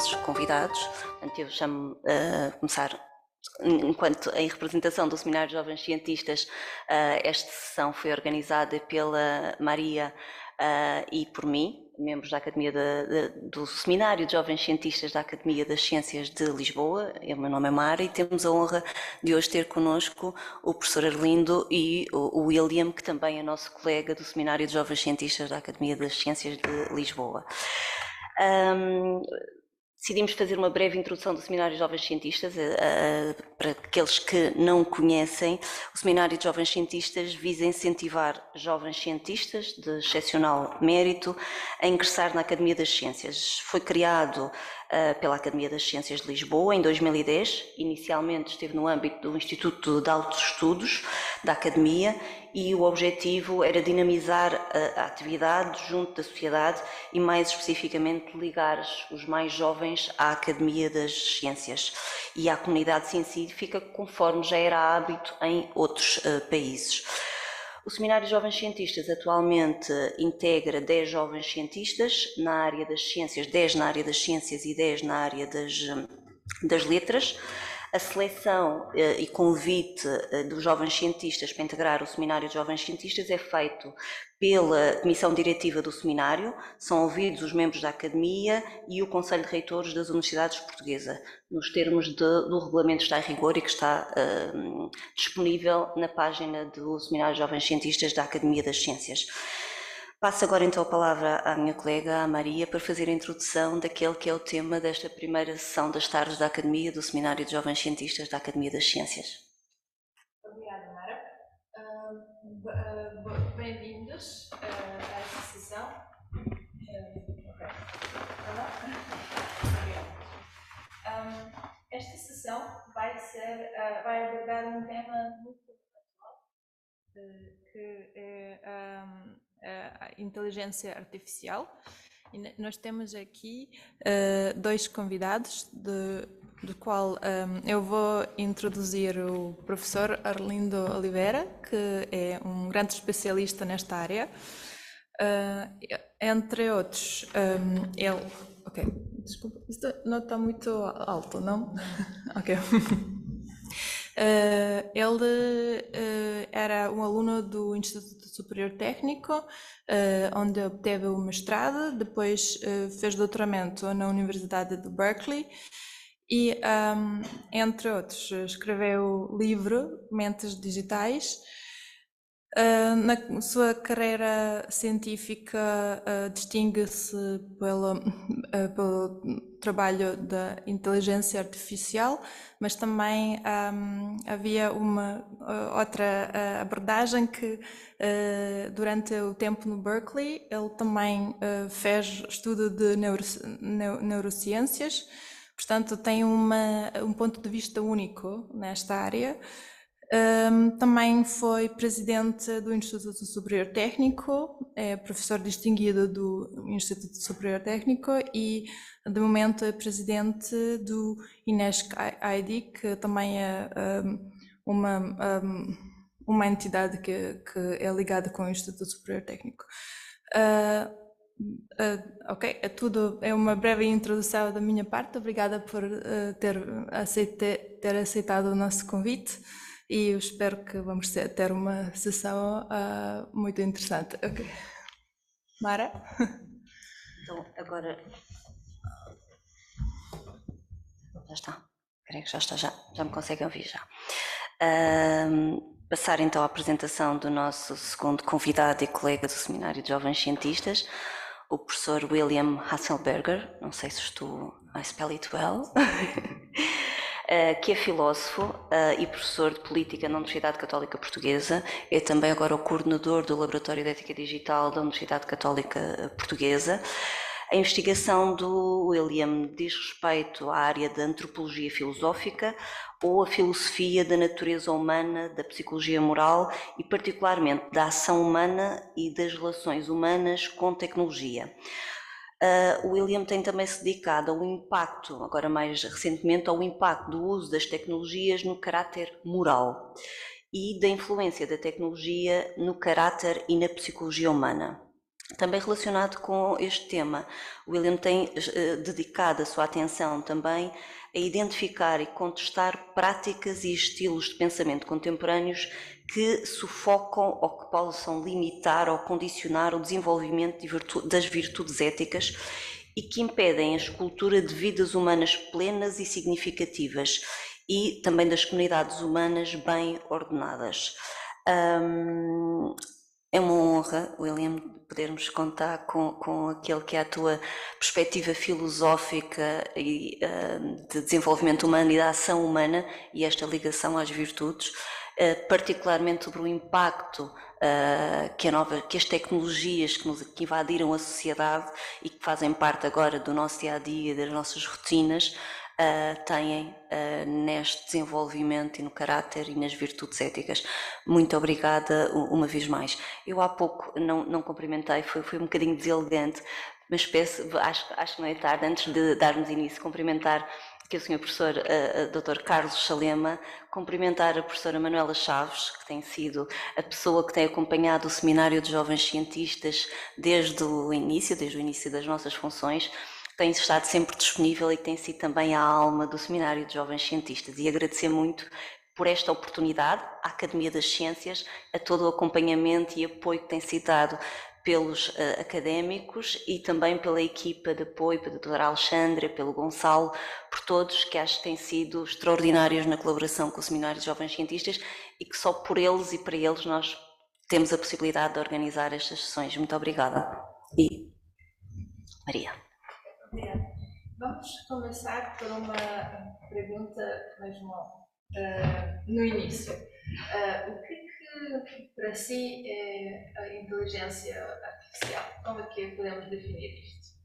nossos convidados. Portanto, eu chamo a começar, enquanto em representação do Seminário de Jovens Cientistas, esta sessão foi organizada pela Maria e por mim, membros da Academia do Seminário de Jovens Cientistas da Academia das Ciências de Lisboa. O meu nome é Mara e temos a honra de hoje ter connosco o professor Arlindo e o William, que também é nosso colega do Seminário de Jovens Cientistas da Academia das Ciências de Lisboa. Decidimos fazer uma breve introdução do Seminário de Jovens Cientistas. Para aqueles que não conhecem, o Seminário de Jovens Cientistas visa incentivar jovens cientistas de excepcional mérito a ingressar na Academia das Ciências. Foi criado pela Academia das Ciências de Lisboa em 2010, inicialmente esteve no âmbito do Instituto de Altos Estudos da Academia e o objetivo era dinamizar a atividade junto da sociedade e mais especificamente ligar os mais jovens à Academia das Ciências e à comunidade científica, conforme já era hábito em outros países. O Seminário de Jovens Cientistas atualmente integra 10 jovens cientistas na área das ciências, 10 na área das ciências e 10 na área das letras. A seleção e convite dos jovens cientistas para integrar o Seminário de Jovens Cientistas é feito pela Comissão Diretiva do Seminário, são ouvidos os membros da Academia e o Conselho de Reitores das Universidades Portuguesas, nos termos do regulamento está em rigor e que está disponível na página do Seminário de Jovens Cientistas da Academia das Ciências. Passo agora então a palavra à minha colega, a Maria, para fazer a introdução daquele que é o tema desta primeira sessão das tardes da Academia, do Seminário de Jovens Cientistas da Academia das Ciências. Obrigada, Mara. Bem-vindos a esta sessão. Esta sessão vai abordar um tema muito atual, que é a inteligência artificial. E nós temos aqui dois convidados, do qual eu vou introduzir o professor Arlindo Oliveira, que é um grande especialista nesta área. Entre outros, ele... Ok, desculpa, isto não está muito alto, não? Ok. Ele era um aluno do Instituto Superior Técnico, onde obteve o mestrado, depois fez doutoramento na Universidade de Berkeley e, entre outros, escreveu o livro Mentes Digitais. Na sua carreira científica distingue-se pelo trabalho da inteligência artificial, mas também havia uma outra abordagem que durante o tempo no Berkeley ele também fez estudo de neurociências, portanto tem um ponto de vista único nesta área. Também foi presidente do Instituto Superior Técnico, é professor distinguido do Instituto Superior Técnico e de momento é presidente do INESC-ID, que também é uma entidade que é ligada com o Instituto Superior Técnico. Ok, é uma breve introdução da minha parte. Obrigada por ter aceitado o nosso convite. E eu espero que vamos ter uma sessão muito interessante. Ok. Mara? Então, agora... Já está. Creio que já está, já me conseguem ouvir já. Passar então à apresentação do nosso segundo convidado e colega do Seminário de Jovens Cientistas, o professor William Hasselberger, não sei se estou... I spell it well... que é filósofo e professor de Política na Universidade Católica Portuguesa, é também agora o coordenador do Laboratório de Ética Digital da Universidade Católica Portuguesa. A investigação do William diz respeito à área da antropologia filosófica ou a filosofia da natureza humana, da psicologia moral e particularmente da ação humana e das relações humanas com tecnologia. O William tem também se dedicado ao impacto, agora mais recentemente, ao impacto do uso das tecnologias no caráter moral e da influência da tecnologia no caráter e na psicologia humana. Também relacionado com este tema, o William tem dedicado a sua atenção também a identificar e contestar práticas e estilos de pensamento contemporâneos que sufocam ou que possam limitar ou condicionar o desenvolvimento das virtudes éticas e que impedem a escultura de vidas humanas plenas e significativas e também das comunidades humanas bem ordenadas. É uma honra, William, podermos contar com aquele que é a tua perspectiva filosófica e de desenvolvimento humano e da ação humana e esta ligação às virtudes, particularmente sobre o impacto que as tecnologias que invadiram a sociedade e que fazem parte agora do nosso dia-a-dia, das nossas rotinas, têm neste desenvolvimento e no caráter e nas virtudes éticas. Muito obrigada uma vez mais. Eu há pouco não cumprimentei, foi um bocadinho deselegante, mas peço, acho que não é tarde, antes de darmos início, cumprimentar aqui o Sr. Professor Dr. Carlos Chalema, cumprimentar a professora Manuela Chaves, que tem sido a pessoa que tem acompanhado o Seminário de Jovens Cientistas desde o início das nossas funções, tem estado sempre disponível e que tem sido também a alma do Seminário de Jovens Cientistas, e agradecer muito por esta oportunidade à Academia das Ciências, a todo o acompanhamento e apoio que tem sido dado pelos académicos e também pela equipa de apoio, pela doutora Alexandra, pelo Gonçalo, por todos que acho que têm sido extraordinários na colaboração com o Seminário de Jovens Cientistas e que só por eles e para eles nós temos a possibilidade de organizar estas sessões. Muito obrigada. E Maria. Obrigada. Vamos começar por uma pergunta mesmo no início. O que para si é a inteligência artificial? Como é que podemos definir isto?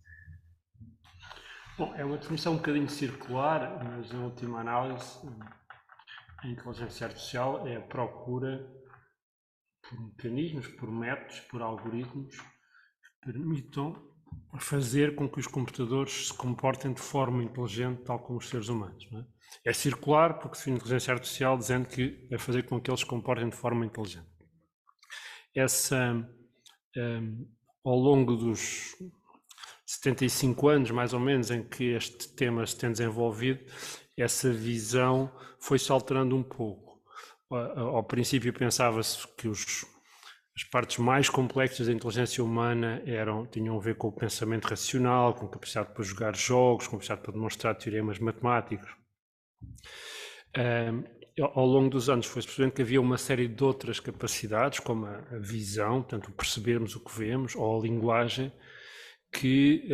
Bom, é uma definição um bocadinho circular, mas na última análise, a inteligência artificial é a procura por mecanismos, por métodos, por algoritmos que permitam fazer com que os computadores se comportem de forma inteligente, tal como os seres humanos. Não é? É circular porque define a inteligência artificial dizendo que é fazer com que eles se comportem de forma inteligente. Ao longo dos 75 anos, mais ou menos, em que este tema se tem desenvolvido, essa visão foi-se alterando um pouco. Ao princípio pensava-se que as partes mais complexas da inteligência humana tinham a ver com o pensamento racional, com capacidade para jogar jogos, com capacidade para demonstrar teoremas matemáticos. Ao longo dos anos foi-se percebendo que havia uma série de outras capacidades, como a visão, portanto, percebermos o que vemos, ou a linguagem, que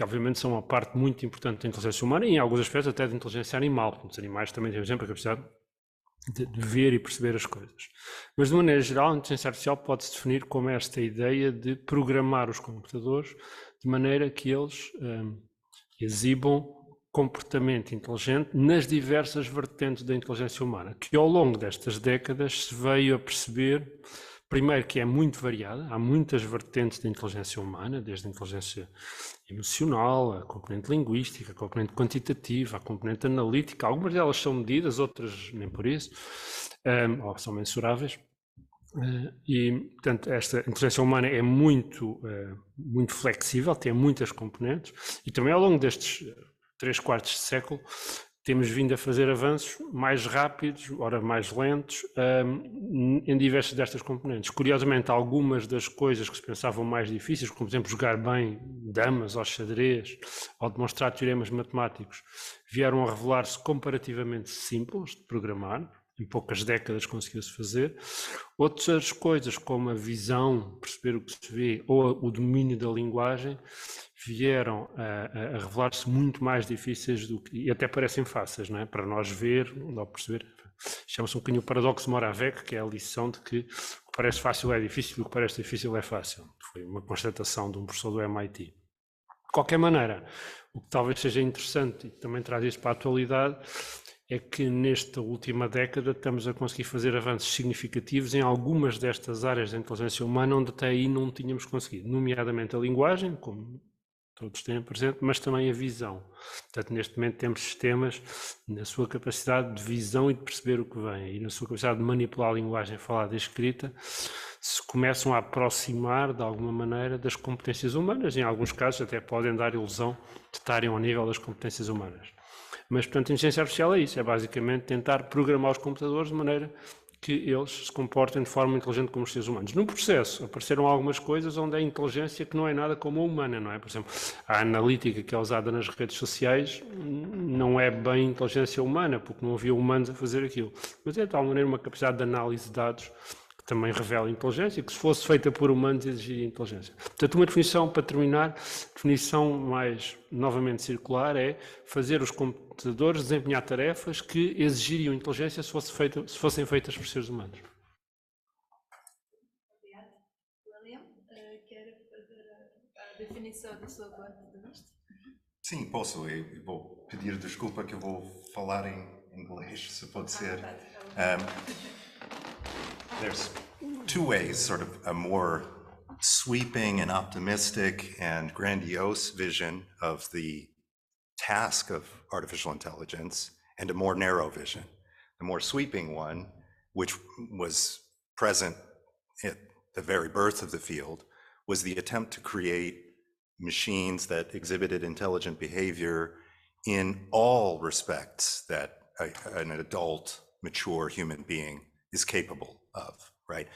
obviamente são uma parte muito importante da inteligência humana e em alguns aspectos até da inteligência animal. Portanto, os animais também têm, por exemplo, a capacidade de ver e perceber as coisas. Mas, de maneira geral, a inteligência artificial pode-se definir como esta ideia de programar os computadores de maneira que eles exibam comportamento inteligente nas diversas vertentes da inteligência humana, que ao longo destas décadas se veio a perceber, primeiro, que é muito variada, há muitas vertentes da inteligência humana, desde a inteligência emocional, a componente linguística, a componente quantitativa, a componente analítica, algumas delas são medidas, outras nem por isso, ou são mensuráveis. E, portanto, esta inteligência humana é muito flexível, tem muitas componentes, e também ao longo destes 3/4 de século temos vindo a fazer avanços mais rápidos, ora mais lentos, em diversas destas componentes. Curiosamente, algumas das coisas que se pensavam mais difíceis, como por exemplo jogar bem damas ou xadrez, ou demonstrar teoremas matemáticos, vieram a revelar-se comparativamente simples de programar. Em poucas décadas conseguiu-se fazer. Outras coisas, como a visão, perceber o que se vê, ou o domínio da linguagem, vieram a revelar-se muito mais difíceis do que, e até parecem fáceis, não é? Para nós ver, ou perceber. Chama-se um bocadinho o paradoxo de Moravec, que é a lição de que o que parece fácil é difícil e o que parece difícil é fácil. Foi uma constatação de um professor do MIT. De qualquer maneira, o que talvez seja interessante, e também traz isso para a atualidade, é que nesta última década estamos a conseguir fazer avanços significativos em algumas destas áreas da inteligência humana onde até aí não tínhamos conseguido, nomeadamente a linguagem, como todos têm presente, mas também a visão. Portanto, neste momento temos sistemas na sua capacidade de visão e de perceber o que vem, e na sua capacidade de manipular a linguagem falada e escrita, se começam a aproximar de alguma maneira das competências humanas, em alguns casos até podem dar a ilusão de estarem ao nível das competências humanas. Mas, portanto, a inteligência artificial é isso, é basicamente tentar programar os computadores de maneira que eles se comportem de forma inteligente como os seres humanos. No processo apareceram algumas coisas onde a inteligência que não é nada como a humana, não é? Por exemplo, a analítica que é usada nas redes sociais não é bem inteligência humana, porque não havia humanos a fazer aquilo. Mas é de tal maneira uma capacidade de análise de dados que também revela inteligência, que se fosse feita por humanos exigiria inteligência. Portanto, uma definição, para terminar, definição mais novamente circular é fazer os computadores desempenhar tarefas que exigiriam inteligência se fossem feitas por seres humanos. Obrigada. William, quer fazer a definição do seu ponto de vista? Sim, posso. Eu vou pedir desculpa que eu vou falar em inglês, se pode ser. There's two ways, sort of a more sweeping and optimistic and grandiose vision of the task of artificial intelligence, and a more narrow vision. The more sweeping one, which was present at the very birth of the field, was the attempt to create machines that exhibited intelligent behavior in all respects that an adult, mature human being is capable of, right?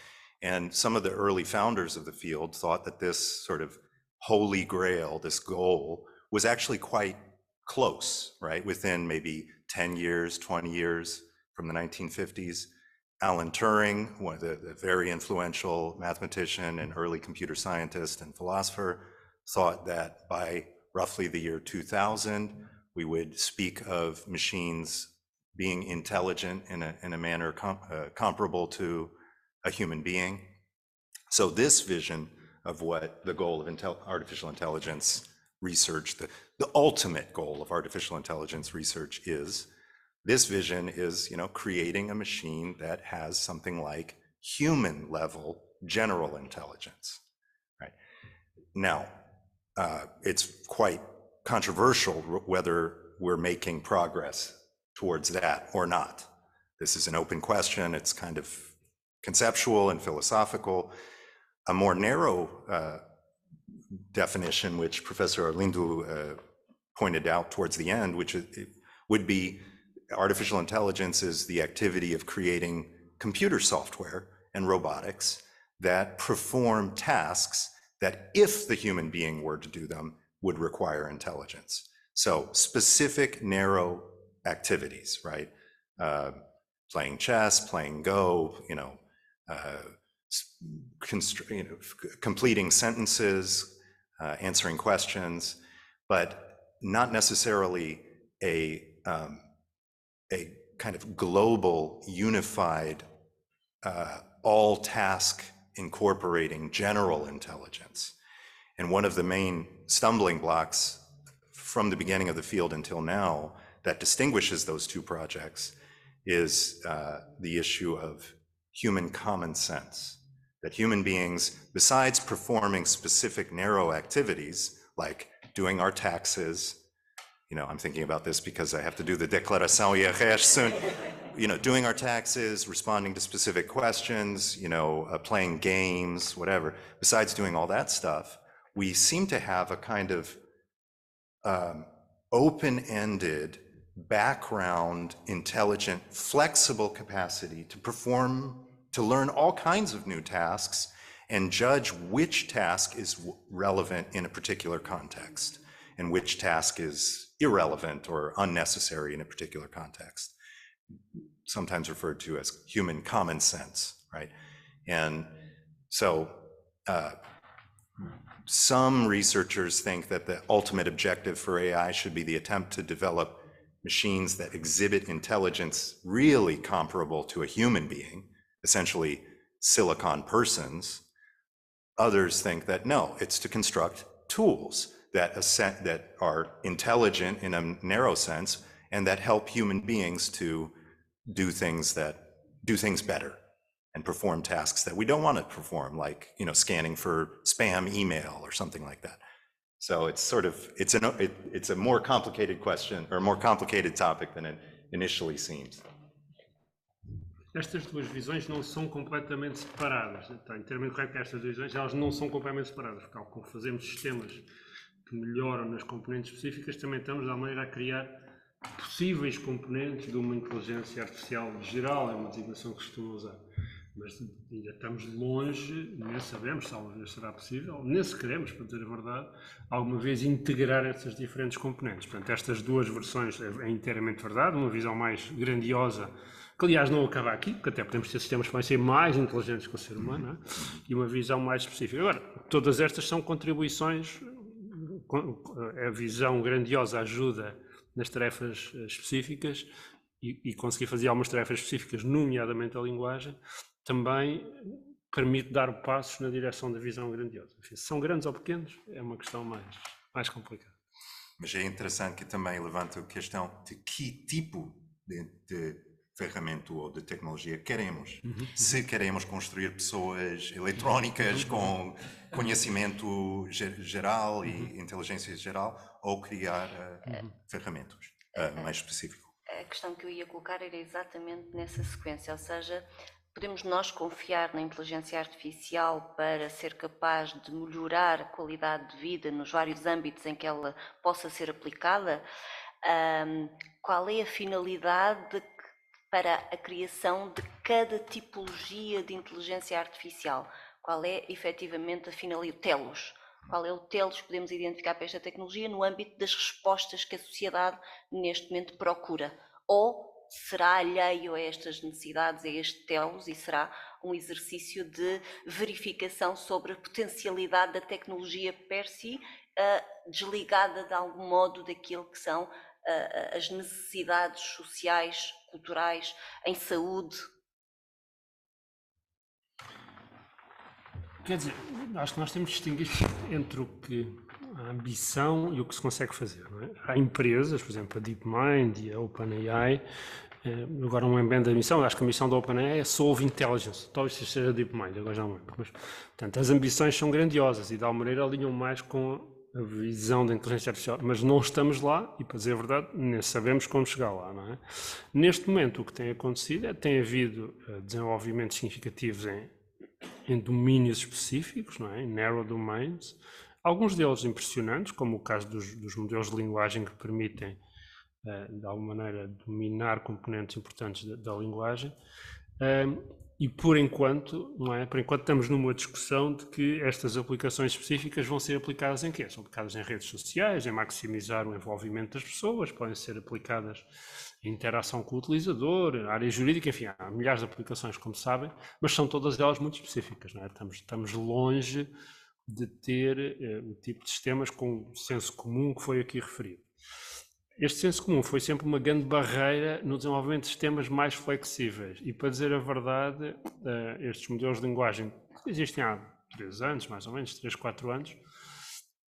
And some of the early founders of the field thought that this sort of holy grail, this goal, was actually quite close, right? Within maybe 10 years, 20 years from the 1950s. Alan Turing, one of the very influential mathematician and early computer scientist and philosopher, thought that by roughly the year 2000, we would speak of machines being intelligent in a manner comparable to a human being. So this vision of what the goal of artificial intelligence research, the ultimate goal of artificial intelligence research is, this vision is, creating a machine that has something like human level general intelligence, right? Now, it's quite controversial whether we're making progress towards that or not. This is an open question. It's kind of conceptual and philosophical. A more narrow definition, which Professor Arlindo pointed out towards the end, which would be artificial intelligence is the activity of creating computer software and robotics that perform tasks that, if the human being were to do them, would require intelligence. So specific narrow activities, right? Playing chess, playing Go, completing sentences, answering questions, but not necessarily a kind of global, unified, all task incorporating general intelligence. And one of the main stumbling blocks from the beginning of the field until now that distinguishes those two projects is the issue of human common sense. That human beings, besides performing specific narrow activities like doing our taxes, I'm thinking about this because I have to do the Declaração IRS soon, doing our taxes, responding to specific questions, playing games, whatever. Besides doing all that stuff, we seem to have a kind of open-ended, background, intelligent, flexible capacity to learn all kinds of new tasks and judge which task is relevant in a particular context and which task is irrelevant or unnecessary in a particular context, sometimes referred to as human common sense, right? And so some researchers think that the ultimate objective for AI should be the attempt to develop machines that exhibit intelligence really comparable to a human being, essentially silicon persons. Others think that no, it's to construct tools that are intelligent in a narrow sense and that help human beings to do things better and perform tasks that we don't want to perform, like scanning for spam email or something like that. So it's sort of it's a more complicated question or a more complicated topic than it initially seems. estas duas visões não são completamente separadas. Está inteiramente correto que estas duas visões elas não são completamente separadas, porque ao fazermos sistemas que melhoram nas componentes específicas, também estamos de alguma maneira a criar possíveis componentes de uma inteligência artificial geral, é uma designação que costuma usar. Mas ainda estamos longe, nem sabemos se alguma vez será possível, nem se queremos, para dizer a verdade, alguma vez integrar essas diferentes componentes. Portanto, estas duas versões é inteiramente verdade, uma visão mais grandiosa, que aliás não acaba aqui, porque até podemos ter sistemas que podem ser mais inteligentes que o ser humano, não é? E uma visão mais específica. Agora, todas estas são contribuições, a visão grandiosa ajuda nas tarefas específicas e conseguir fazer algumas tarefas específicas, nomeadamente a linguagem, também permite dar passos na direção da visão grandiosa. Enfim, se são grandes ou pequenos, é uma questão mais complicada. Mas é interessante que também levanta a questão de que tipo de ferramenta ou de tecnologia queremos. Se queremos construir pessoas eletrónicas com conhecimento geral e inteligência geral, ou criar ferramentas mais específicas. A questão que eu ia colocar era exatamente nessa sequência, ou seja, podemos nós confiar na inteligência artificial para ser capaz de melhorar a qualidade de vida nos vários âmbitos em que ela possa ser aplicada? Qual é a finalidade para a criação de cada tipologia de inteligência artificial? Qual é efetivamente a finalidade? Telos. Qual é o telos que podemos identificar para esta tecnologia no âmbito das respostas que a sociedade neste momento procura? Ou será alheio a estas necessidades, a este telos, e será um exercício de verificação sobre a potencialidade da tecnologia per si, desligada de algum modo daquilo que são as necessidades sociais, culturais, em saúde? Quer dizer, acho que nós temos de distinguir entre o que a ambição e o que se consegue fazer. Não é? Há empresas, por exemplo, a DeepMind e a OpenAI, agora não lembro bem da missão, acho que a missão da OpenAI é Solve Intelligence, talvez seja a DeepMind, agora já não lembro. Mas, portanto, as ambições são grandiosas e de alguma maneira alinham mais com a visão da inteligência artificial, mas não estamos lá e, para dizer a verdade, nem sabemos como chegar lá, não é? Neste momento o que tem acontecido é que tem havido desenvolvimentos significativos em domínios específicos, não é? Em narrow domains, alguns deles impressionantes, como o caso dos modelos de linguagem que permitem, de alguma maneira, dominar componentes importantes da linguagem, e por enquanto, não é? Por enquanto estamos numa discussão de que estas aplicações específicas vão ser aplicadas em quê? São aplicadas em redes sociais, em maximizar o envolvimento das pessoas, podem ser aplicadas em interação com o utilizador, área jurídica, enfim, há milhares de aplicações, como sabem, mas são todas elas muito específicas, não é? Estamos longe de ter o tipo de sistemas com o senso comum que foi aqui referido. Este senso comum foi sempre uma grande barreira no desenvolvimento de sistemas mais flexíveis e, para dizer a verdade, estes modelos de linguagem que existem há 3 anos, mais ou menos, 3, 4 anos,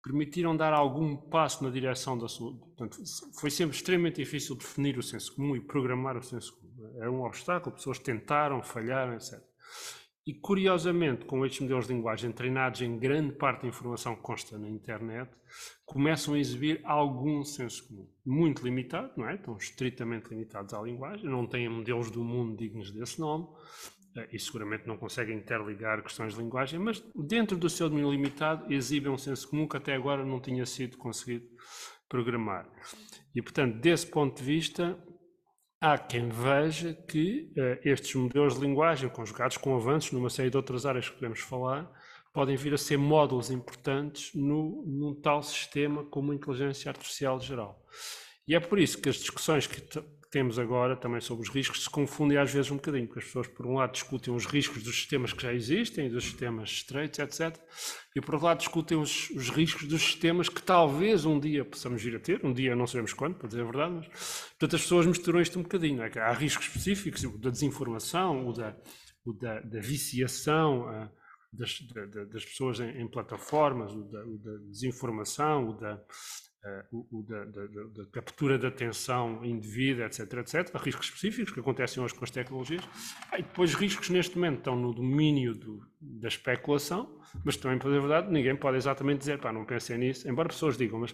permitiram dar algum passo na direção da sua... Portanto, foi sempre extremamente difícil definir o senso comum e programar o senso comum. Era um obstáculo, pessoas tentaram, falharam, etc. E, curiosamente, com estes modelos de linguagem treinados em grande parte da informação que consta na internet, começam a exibir algum senso comum. Muito limitado, não é? Estão estritamente limitados à linguagem, não têm modelos do mundo dignos desse nome, e seguramente não conseguem interligar questões de linguagem, mas dentro do seu domínio limitado exibem um senso comum que até agora não tinha sido conseguido programar. E, portanto, desse ponto de vista, há quem veja que estes modelos de linguagem, conjugados com avanços numa série de outras áreas que podemos falar, podem vir a ser módulos importantes num tal sistema como a inteligência artificial geral. E é por isso que as discussões que temos agora também sobre os riscos se confundem às vezes um bocadinho, porque as pessoas por um lado discutem os riscos dos sistemas que já existem, dos sistemas estreitos, etc. E por outro lado discutem os riscos dos sistemas que talvez um dia possamos vir a ter, um dia não sabemos quando, para dizer a verdade, mas portanto as pessoas misturam isto um bocadinho, não é? Há riscos específicos, o da desinformação, o da viciação das pessoas em plataformas, o da desinformação, da captura da atenção indevida, etc, etc, riscos específicos que acontecem hoje com as tecnologias, e depois riscos neste momento estão no domínio da especulação, mas também, por verdade, ninguém pode exatamente dizer, pá, não pensem nisso, embora pessoas digam, mas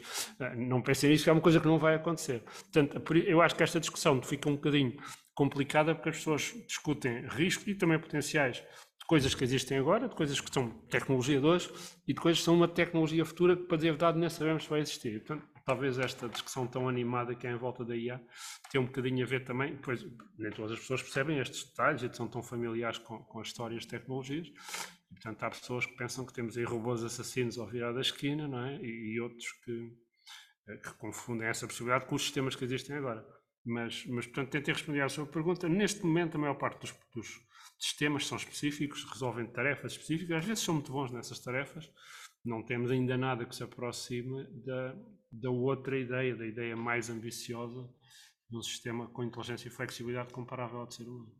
não pensem nisso, que é uma coisa que não vai acontecer. Portanto, eu acho que esta discussão fica um bocadinho complicada porque as pessoas discutem riscos e também potenciais de coisas que existem agora, de coisas que são tecnologia de hoje e de coisas que são uma tecnologia futura que, para dizer a verdade, nem sabemos se vai existir. Portanto, talvez esta discussão tão animada que é em volta da IA tenha um bocadinho a ver também, pois nem todas as pessoas percebem estes detalhes e são tão familiares com as histórias de tecnologias. E, portanto, há pessoas que pensam que temos aí robôs assassinos ao virar da esquina, não é? E outros que confundem essa possibilidade com os sistemas que existem agora. Mas portanto, tentei responder à sua pergunta. Neste momento, a maior parte dos sistemas são específicos, resolvem tarefas específicas, às vezes são muito bons nessas tarefas, não temos ainda nada que se aproxime da outra ideia, da ideia mais ambiciosa de um sistema com inteligência e flexibilidade comparável ao de ser humano.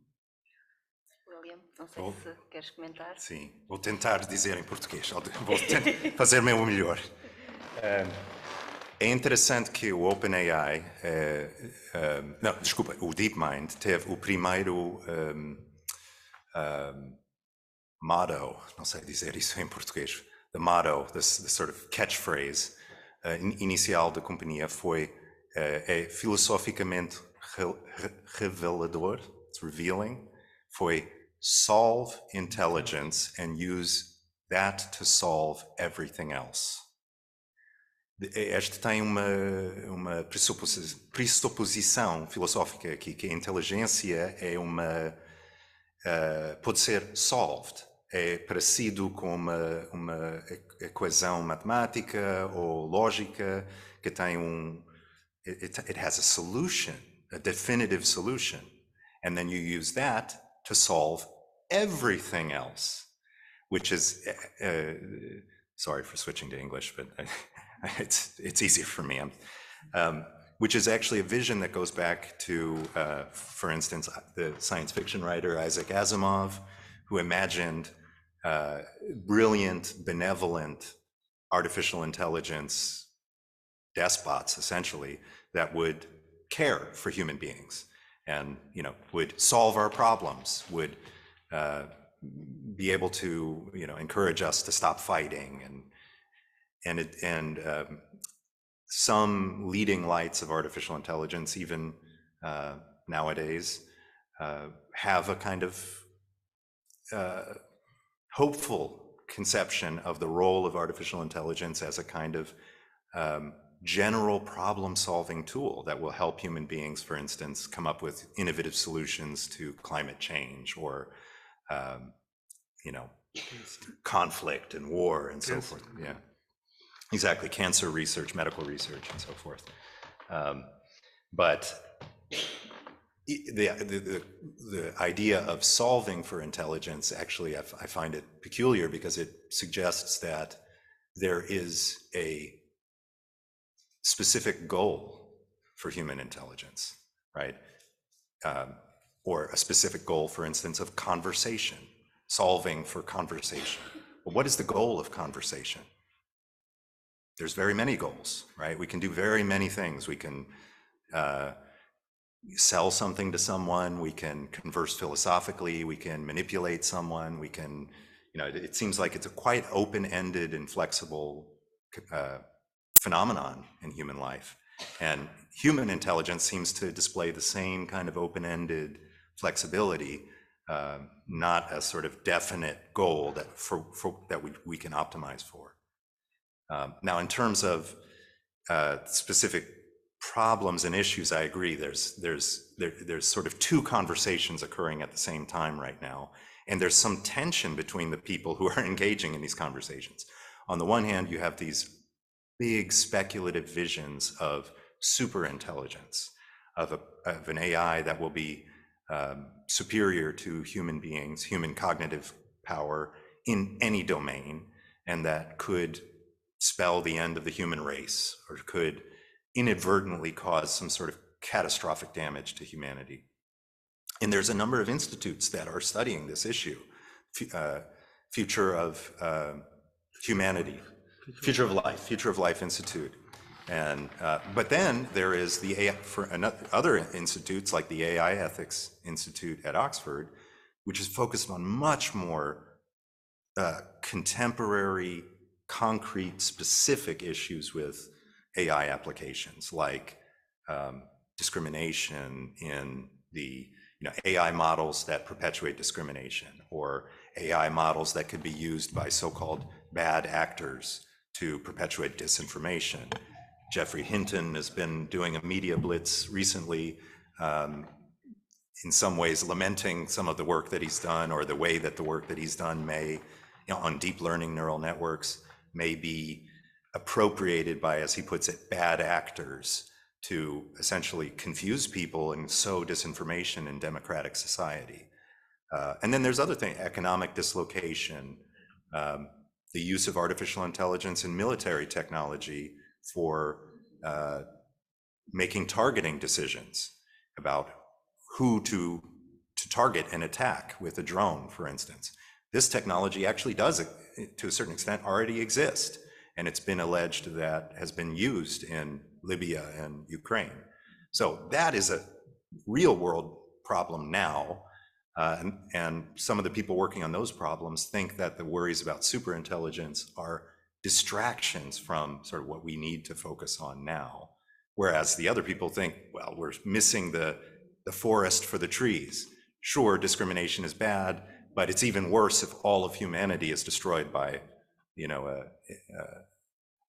William, não sei se queres comentar. Sim, vou tentar dizer em português, vou fazer o meu melhor. É interessante que o OpenAI, não, desculpa, o DeepMind teve o primeiro motto, não sei dizer isso em português, the motto, the sort of catchphrase inicial da companhia foi, é filosoficamente revelador, it's revealing, foi solve intelligence and use that to solve everything else. Este tem uma pressuposição filosófica aqui, que a inteligência é pode ser solved, é parecido com uma equação matemática ou lógica que tem it has a solution, a definitive solution, and then you use that to solve everything else, which is, sorry for switching to English, but it's easier for me. Which is actually a vision that goes back to, for instance, the science fiction writer Isaac Asimov, who imagined brilliant, benevolent artificial intelligence despots, essentially, that would care for human beings and, would solve our problems, would be able to, encourage us to stop fighting and some leading lights of artificial intelligence, even nowadays, have a kind of hopeful conception of the role of artificial intelligence as a kind of general problem-solving tool that will help human beings, for instance, come up with innovative solutions to climate change or, conflict and war and so forth. Yeah. Exactly, cancer research, medical research, and so forth. But the idea of solving for intelligence, actually, I find it peculiar because it suggests that there is a specific goal for human intelligence, right? Or a specific goal, for instance, of conversation, solving for conversation. Well, what is the goal of conversation? There's very many goals, right? We can do very many things. We can sell something to someone, we can converse philosophically, we can manipulate someone, we can, it seems like it's a quite open-ended and flexible phenomenon in human life. And human intelligence seems to display the same kind of open-ended flexibility, not a sort of definite goal that we can optimize for. Now, in terms of specific problems and issues, I agree. There's sort of two conversations occurring at the same time right now, and there's some tension between the people who are engaging in these conversations. On the one hand, you have these big speculative visions of super intelligence, of an AI that will be superior to human beings, human cognitive power in any domain, and that could spell the end of the human race or could inadvertently cause some sort of catastrophic damage to humanity. And there's a number of institutes that are studying this issue. Future of Humanity, Future of Life Institute, And, but then there is the AI, for other institutes like the AI Ethics Institute at Oxford, which is focused on much more contemporary, concrete, specific issues with AI applications, like discrimination in the AI models that perpetuate discrimination, or AI models that could be used by so-called bad actors to perpetuate disinformation. Geoffrey Hinton has been doing a media blitz recently, in some ways lamenting some of the work that he's done, or the way that the work that he's done may, on deep learning neural networks, may be appropriated by, as he puts it, bad actors to essentially confuse people and sow disinformation in democratic society. And then there's other things, economic dislocation, the use of artificial intelligence in military technology for making targeting decisions about who to target and attack with a drone, for instance. This technology actually does, to a certain extent, already exist, and it's been alleged that has been used in Libya and Ukraine. So that is a real world problem now, and some of the people working on those problems think that the worries about superintelligence are distractions from sort of what we need to focus on now. Whereas the other people think, well, we're missing the forest for the trees. Sure, discrimination is bad, but it's even worse if all of humanity is destroyed by,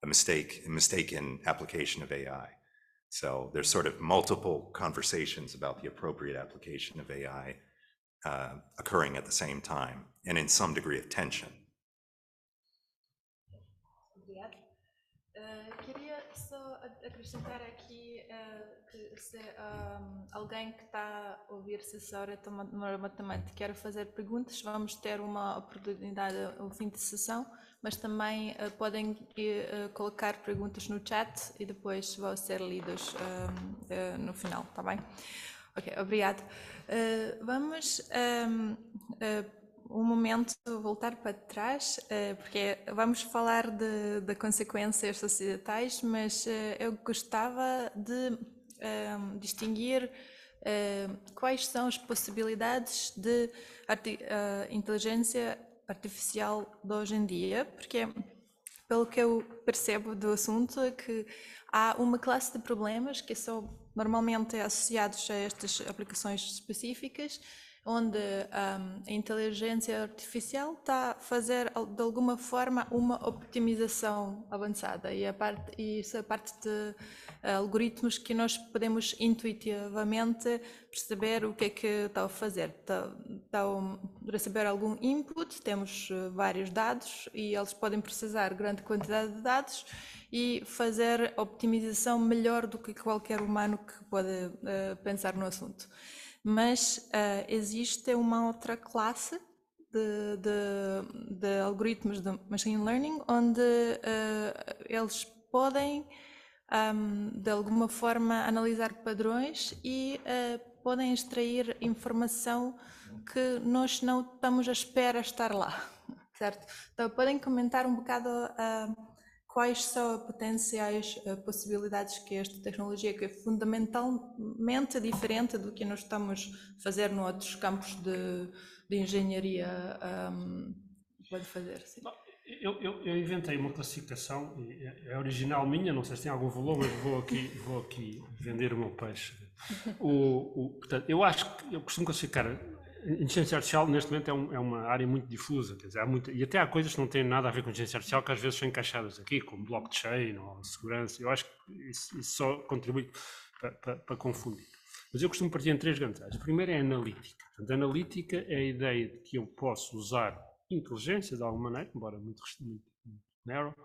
a mistaken application of AI. So there's sort of multiple conversations about the appropriate application of AI occurring at the same time, and in some degree of tension. Obrigada. Queria só acrescentar aqui que se alguém que está a ouvir essa hora remotamente quer fazer perguntas, vamos ter uma oportunidade ao fim de sessão, mas também podem colocar perguntas no chat e depois vão ser lidas no final, tá bem? Ok, obrigado. Vamos um momento voltar para trás, porque vamos falar de consequências societais, mas eu gostava de distinguir quais são as possibilidades de inteligência artificial de hoje em dia, porque pelo que eu percebo do assunto é que há uma classe de problemas que são normalmente associados a estas aplicações específicas, onde a inteligência artificial está a fazer de alguma forma uma optimização avançada, e essa parte de algoritmos que nós podemos intuitivamente perceber o que é que estão a fazer. Estão a receber algum input, temos vários dados e eles podem processar grande quantidade de dados e fazer optimização melhor do que qualquer humano que pode pensar no assunto. Mas existe uma outra classe de algoritmos de machine learning onde eles podem de alguma forma analisar padrões e podem extrair informação que nós não estamos à espera de estar lá, certo? Então podem comentar um bocado quais são as potenciais possibilidades que esta tecnologia, que é fundamentalmente diferente do que nós estamos a fazer em outros campos de engenharia, pode fazer? Sim. Eu inventei uma classificação, é original minha, não sei se tem algum valor, mas vou aqui vender o meu peixe. Portanto, eu acho que eu costumo classificar a inteligência artificial neste momento é uma área muito difusa, quer dizer, e até há coisas que não têm nada a ver com inteligência artificial que às vezes são encaixadas aqui, como blockchain ou segurança. Eu acho que isso só contribui para confundir. Mas eu costumo partir em três grandes áreas. A primeira é a analítica. Portanto, a analítica é a ideia de que eu posso usar inteligência de alguma maneira, embora muito narrow,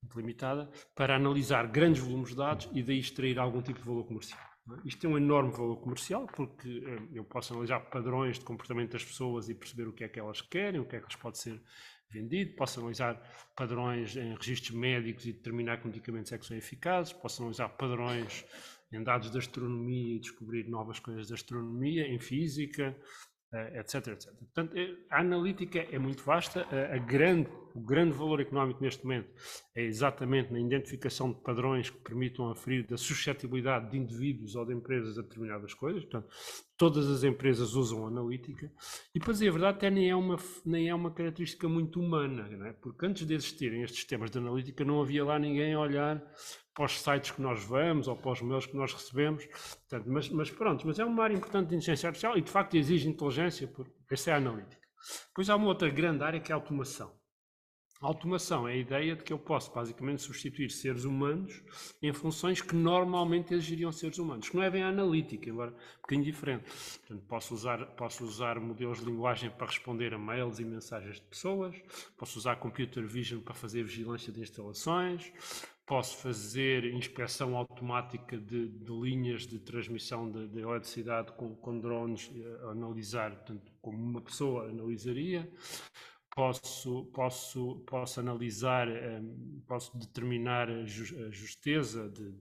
muito limitada, para analisar grandes volumes de dados e daí extrair algum tipo de valor comercial. Isto tem um enorme valor comercial porque eu posso analisar padrões de comportamento das pessoas e perceber o que é que elas querem, o que é que lhes pode ser vendido, posso analisar padrões em registros médicos e determinar que medicamentos é que são eficazes, posso analisar padrões em dados de astronomia e descobrir novas coisas de astronomia, em física, etc, etc. Portanto, a analítica é muito vasta, a grande o grande valor económico neste momento é exatamente na identificação de padrões que permitam aferir da suscetibilidade de indivíduos ou de empresas a determinadas coisas. Portanto, todas as empresas usam analítica. E para dizer a verdade, até nem é uma característica muito humana, não é? Porque antes de existirem estes sistemas de analítica, não havia lá ninguém a olhar para os sites que nós vamos ou para os mails que nós recebemos. Portanto, mas é uma área importante de inteligência artificial e, de facto, exige inteligência, porque essa é a analítica. Depois há uma outra grande área que é a automação. A automação é a ideia de que eu posso basicamente substituir seres humanos em funções que normalmente exigiriam seres humanos, que não é bem a analítica, embora um bocadinho diferente. Portanto, posso usar modelos de linguagem para responder a mails e mensagens de pessoas, posso usar computer vision para fazer vigilância de instalações, posso fazer inspeção automática de linhas de transmissão de eletricidade com drones, analisar, portanto, como uma pessoa analisaria. Posso analisar, posso determinar a justeza de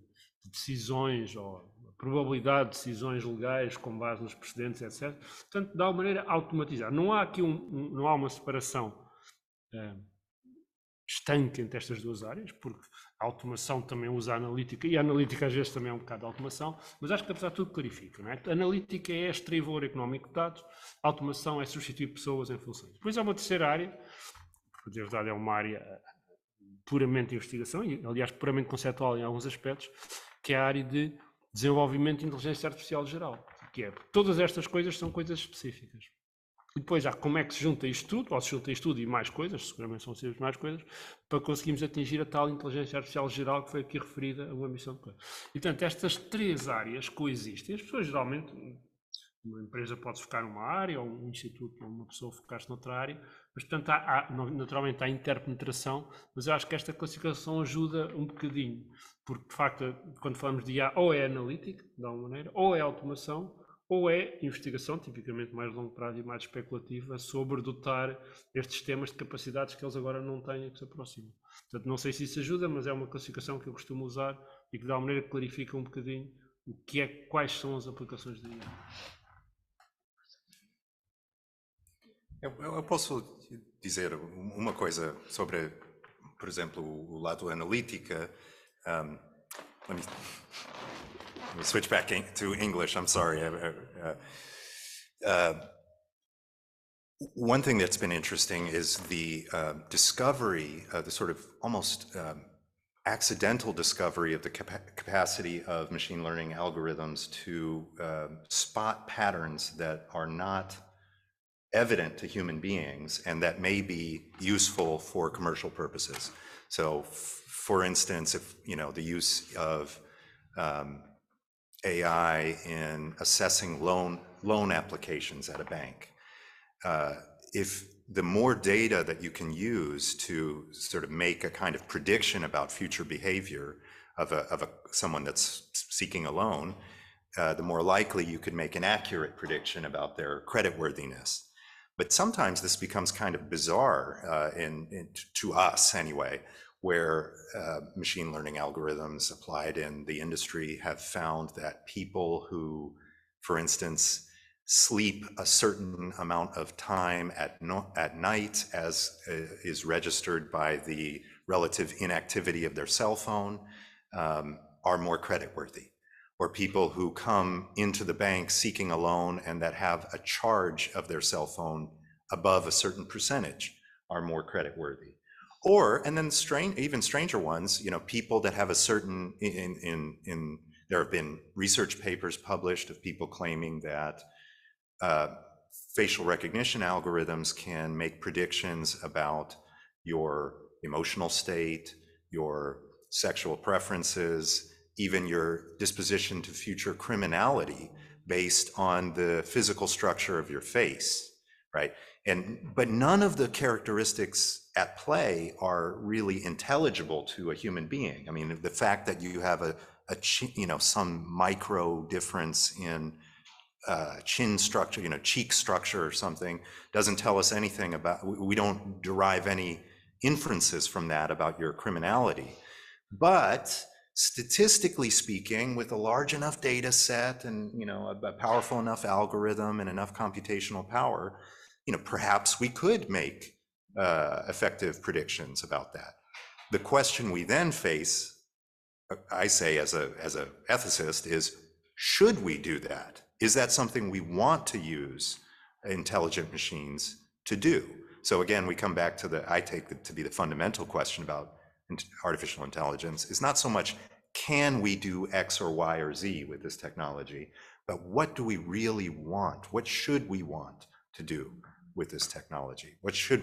decisões ou a probabilidade de decisões legais com base nos precedentes, etc. Portanto, de alguma maneira automatizar. Não há aqui não há uma separação estanque entre estas duas áreas, porque a automação também usa a analítica, e a analítica às vezes também é um bocado de automação, mas acho que apesar de tudo clarifica, não é? A analítica é extrair valor económico de dados, a automação é substituir pessoas em funções. Depois há uma terceira área, porque de verdade é uma área puramente de investigação, e aliás puramente conceptual em alguns aspectos, que é a área de desenvolvimento de inteligência artificial geral, que é, todas estas coisas são coisas específicas. E depois há como é que se junta isto tudo, ou se junta isto tudo e mais coisas, seguramente são sempre mais coisas, para conseguirmos atingir a tal inteligência artificial geral que foi aqui referida a uma missão de coisa. E, portanto, estas três áreas coexistem. As pessoas geralmente, uma empresa pode focar numa área, ou um instituto, ou uma pessoa focar-se noutra área, mas, portanto, naturalmente há interpenetração, mas eu acho que esta classificação ajuda um bocadinho, porque, de facto, quando falamos de IA, ou é analítica, de alguma maneira, ou é automação, ou é investigação, tipicamente mais longo prazo e mais especulativa, sobre dotar estes sistemas de capacidades que eles agora não têm e que se aproximam. Portanto, não sei se isso ajuda, mas é uma classificação que eu costumo usar e que de alguma maneira clarifica um bocadinho quais são as aplicações da IA. Eu posso dizer uma coisa sobre, por exemplo, o lado analítica. Let me switch back to English. I'm sorry. One thing that's been interesting is the discovery, the sort of almost accidental discovery of the capacity of machine learning algorithms to spot patterns that are not evident to human beings and that may be useful for commercial purposes. So, for instance, if the use of AI in assessing loan applications at a bank. If the more data that you can use to sort of make a kind of prediction about future behavior of someone that's seeking a loan, the more likely you could make an accurate prediction about their creditworthiness. But sometimes this becomes kind of bizarre to us anyway, where machine learning algorithms applied in the industry have found that people who, for instance, sleep a certain amount of time at night, as is registered by the relative inactivity of their cell phone, are more creditworthy. Or people who come into the bank seeking a loan and that have a charge of their cell phone above a certain percentage are more creditworthy. And then even stranger ones, people that have a certain, there have been research papers published of people claiming that facial recognition algorithms can make predictions about your emotional state, your sexual preferences, even your disposition to future criminality based on the physical structure of your face, right? But none of the characteristics at play are really intelligible to a human being. I mean, the fact that you have some micro difference in chin structure, cheek structure or something doesn't tell us anything about, we don't derive any inferences from that about your criminality. But statistically speaking, with a large enough data set and a powerful enough algorithm and enough computational power, perhaps we could make effective predictions about that. The question we then face, I say as a ethicist, is should we do that? Is that something we want to use intelligent machines to do? So again, we come back to I take it to be the fundamental question about artificial intelligence is not so much can we do X or Y or Z with this technology, but what do we really want? What should we want to do with this technology?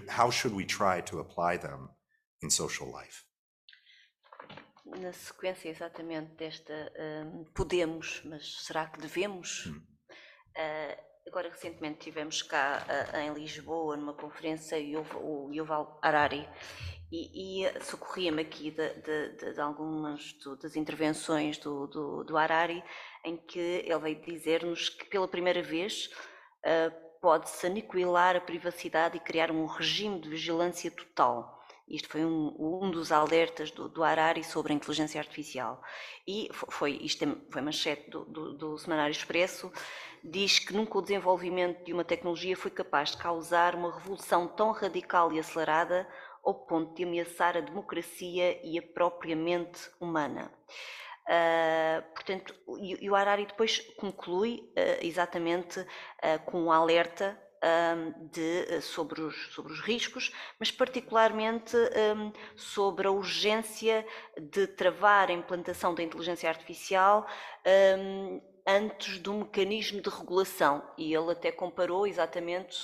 How should we try to apply them in social life? Na sequência exatamente desta podemos, mas será que devemos? Agora recentemente tivemos cá em Lisboa numa conferência o Yuval Harari e socorria-me aqui de algumas das intervenções do Harari, em que ele veio dizer-nos que pela primeira vez pode-se aniquilar a privacidade e criar um regime de vigilância total. Isto foi um dos alertas do Harari sobre a inteligência artificial. E isto foi manchete do Semanário Expresso, diz que nunca o desenvolvimento de uma tecnologia foi capaz de causar uma revolução tão radical e acelerada ao ponto de ameaçar a democracia e a própria mente humana. Portanto, e o Harari depois conclui exatamente com um alerta sobre os riscos, mas particularmente sobre a urgência de travar a implantação da inteligência artificial antes do mecanismo de regulação. E ele até comparou exatamente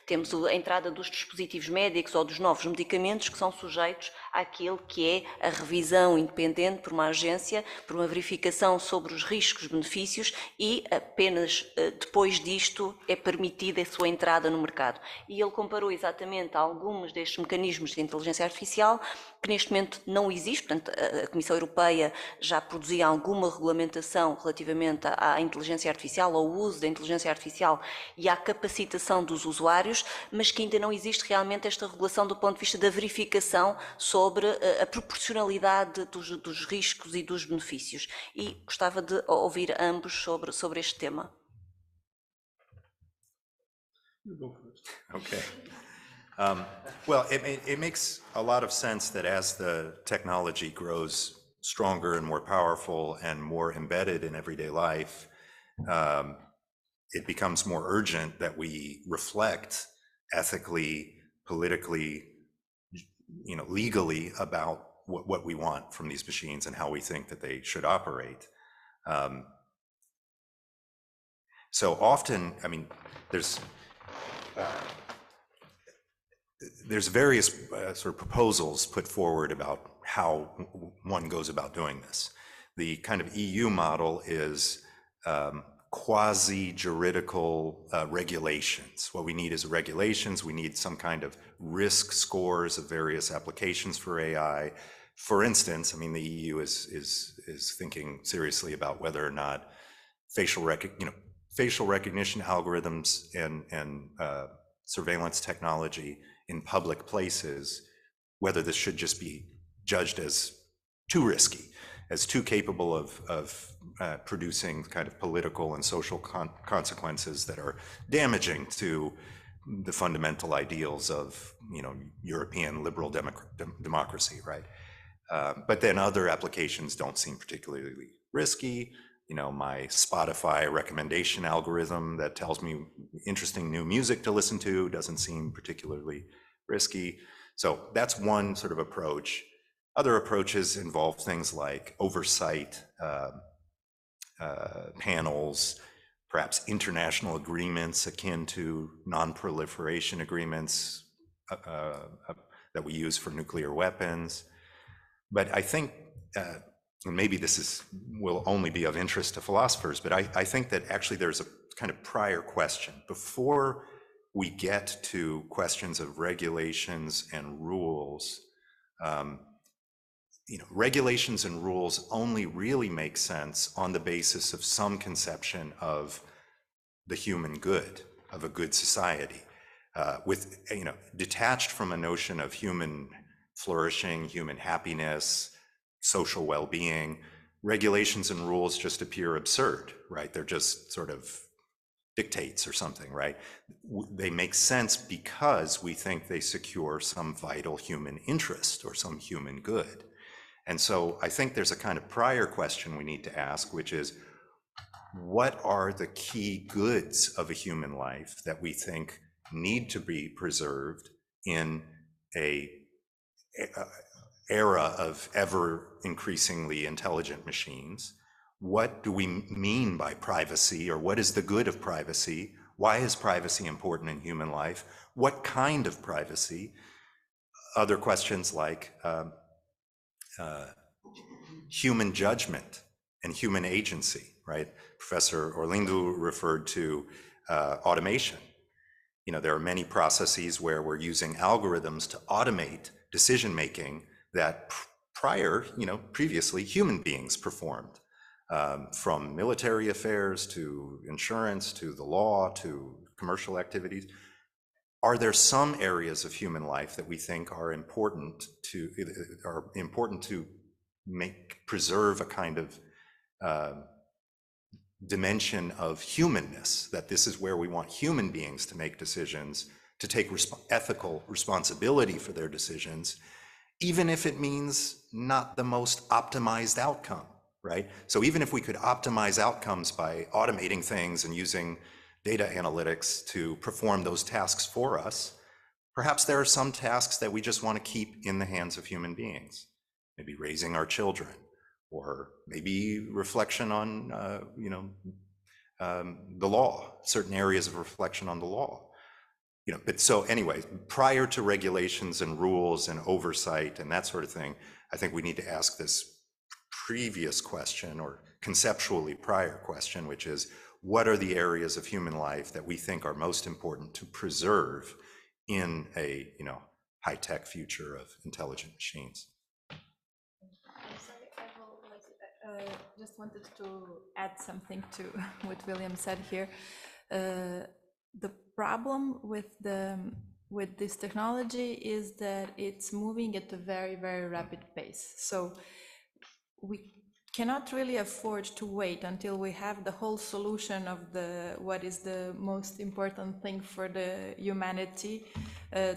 temos a entrada dos dispositivos médicos ou dos novos medicamentos que são sujeitos àquele que é a revisão independente por uma agência, por uma verificação sobre os riscos, benefícios, e apenas depois disto é permitida a sua entrada no mercado. E ele comparou exatamente alguns destes mecanismos de inteligência artificial que neste momento não existe. Portanto, a Comissão Europeia já produzia alguma regulamentação relativamente à inteligência artificial, ao uso da inteligência artificial e à capacitação dos usuários, mas que ainda não existe realmente esta regulação do ponto de vista da verificação sobre a proporcionalidade dos riscos e dos benefícios. E gostava de ouvir ambos sobre este tema. Okay. Well, it makes a lot of sense that as the technology grows stronger and more powerful and more embedded in everyday life, it becomes more urgent that we reflect ethically, politically, legally about what we want from these machines and how we think that they should operate. So often, I mean, there's various sort of proposals put forward about how one goes about doing this. The kind of EU model is quasi-juridical regulations. What we need is regulations. We need some kind of risk scores of various applications for AI. For instance, I mean, the EU is thinking seriously about whether or not facial recognition algorithms and surveillance technology in public places, whether this should just be judged as too risky, as too capable of producing kind of political and social consequences that are damaging to the fundamental ideals of European liberal democracy, right? But then other applications don't seem particularly risky. My Spotify recommendation algorithm that tells me interesting new music to listen to doesn't seem particularly risky. So that's one sort of approach. Other approaches involve things like oversight panels, perhaps international agreements akin to non-proliferation agreements that we use for nuclear weapons. But I think, and maybe this will only be of interest to philosophers, but I think that actually there's a kind of prior question. Before we get to questions of regulations and rules, regulations and rules only really make sense on the basis of some conception of the human good, of a good society, detached from a notion of human flourishing, human happiness, social well-being. Regulations and rules just appear absurd, right? They're just sort of dictates or something, right? They make sense because we think they secure some vital human interest or some human good. And so I think there's a kind of prior question we need to ask, which is, what are the key goods of a human life that we think need to be preserved in a era of ever increasingly intelligent machines? What do we mean by privacy, or what is the good of privacy? Why is privacy important in human life? What kind of privacy? Other questions like human judgment and human agency, right? Professor Orlindu referred to automation. You know, there are many processes where we're using algorithms to automate decision-making that previously human beings performed, from military affairs to insurance to the law to commercial activities. Are there some areas of human life that we think are important to preserve a kind of dimension of humanness, that this is where we want human beings to make decisions, to take ethical responsibility for their decisions, even if it means not the most optimized outcome, right? So even if we could optimize outcomes by automating things and using data analytics to perform those tasks for us, perhaps there are some tasks that we just want to keep in the hands of human beings, maybe raising our children, or maybe reflection on, the law, certain areas of reflection on the law. But so anyway, prior to regulations and rules and oversight and that sort of thing, I think we need to ask this previous question, or conceptually prior question, which is, what are the areas of human life that we think are most important to preserve in a, high-tech future of intelligent machines? Just wanted to add something to what William said here. The problem with this technology is that it's moving at a very, very rapid pace. So we cannot really afford to wait until we have the whole solution of what is the most important thing for the humanity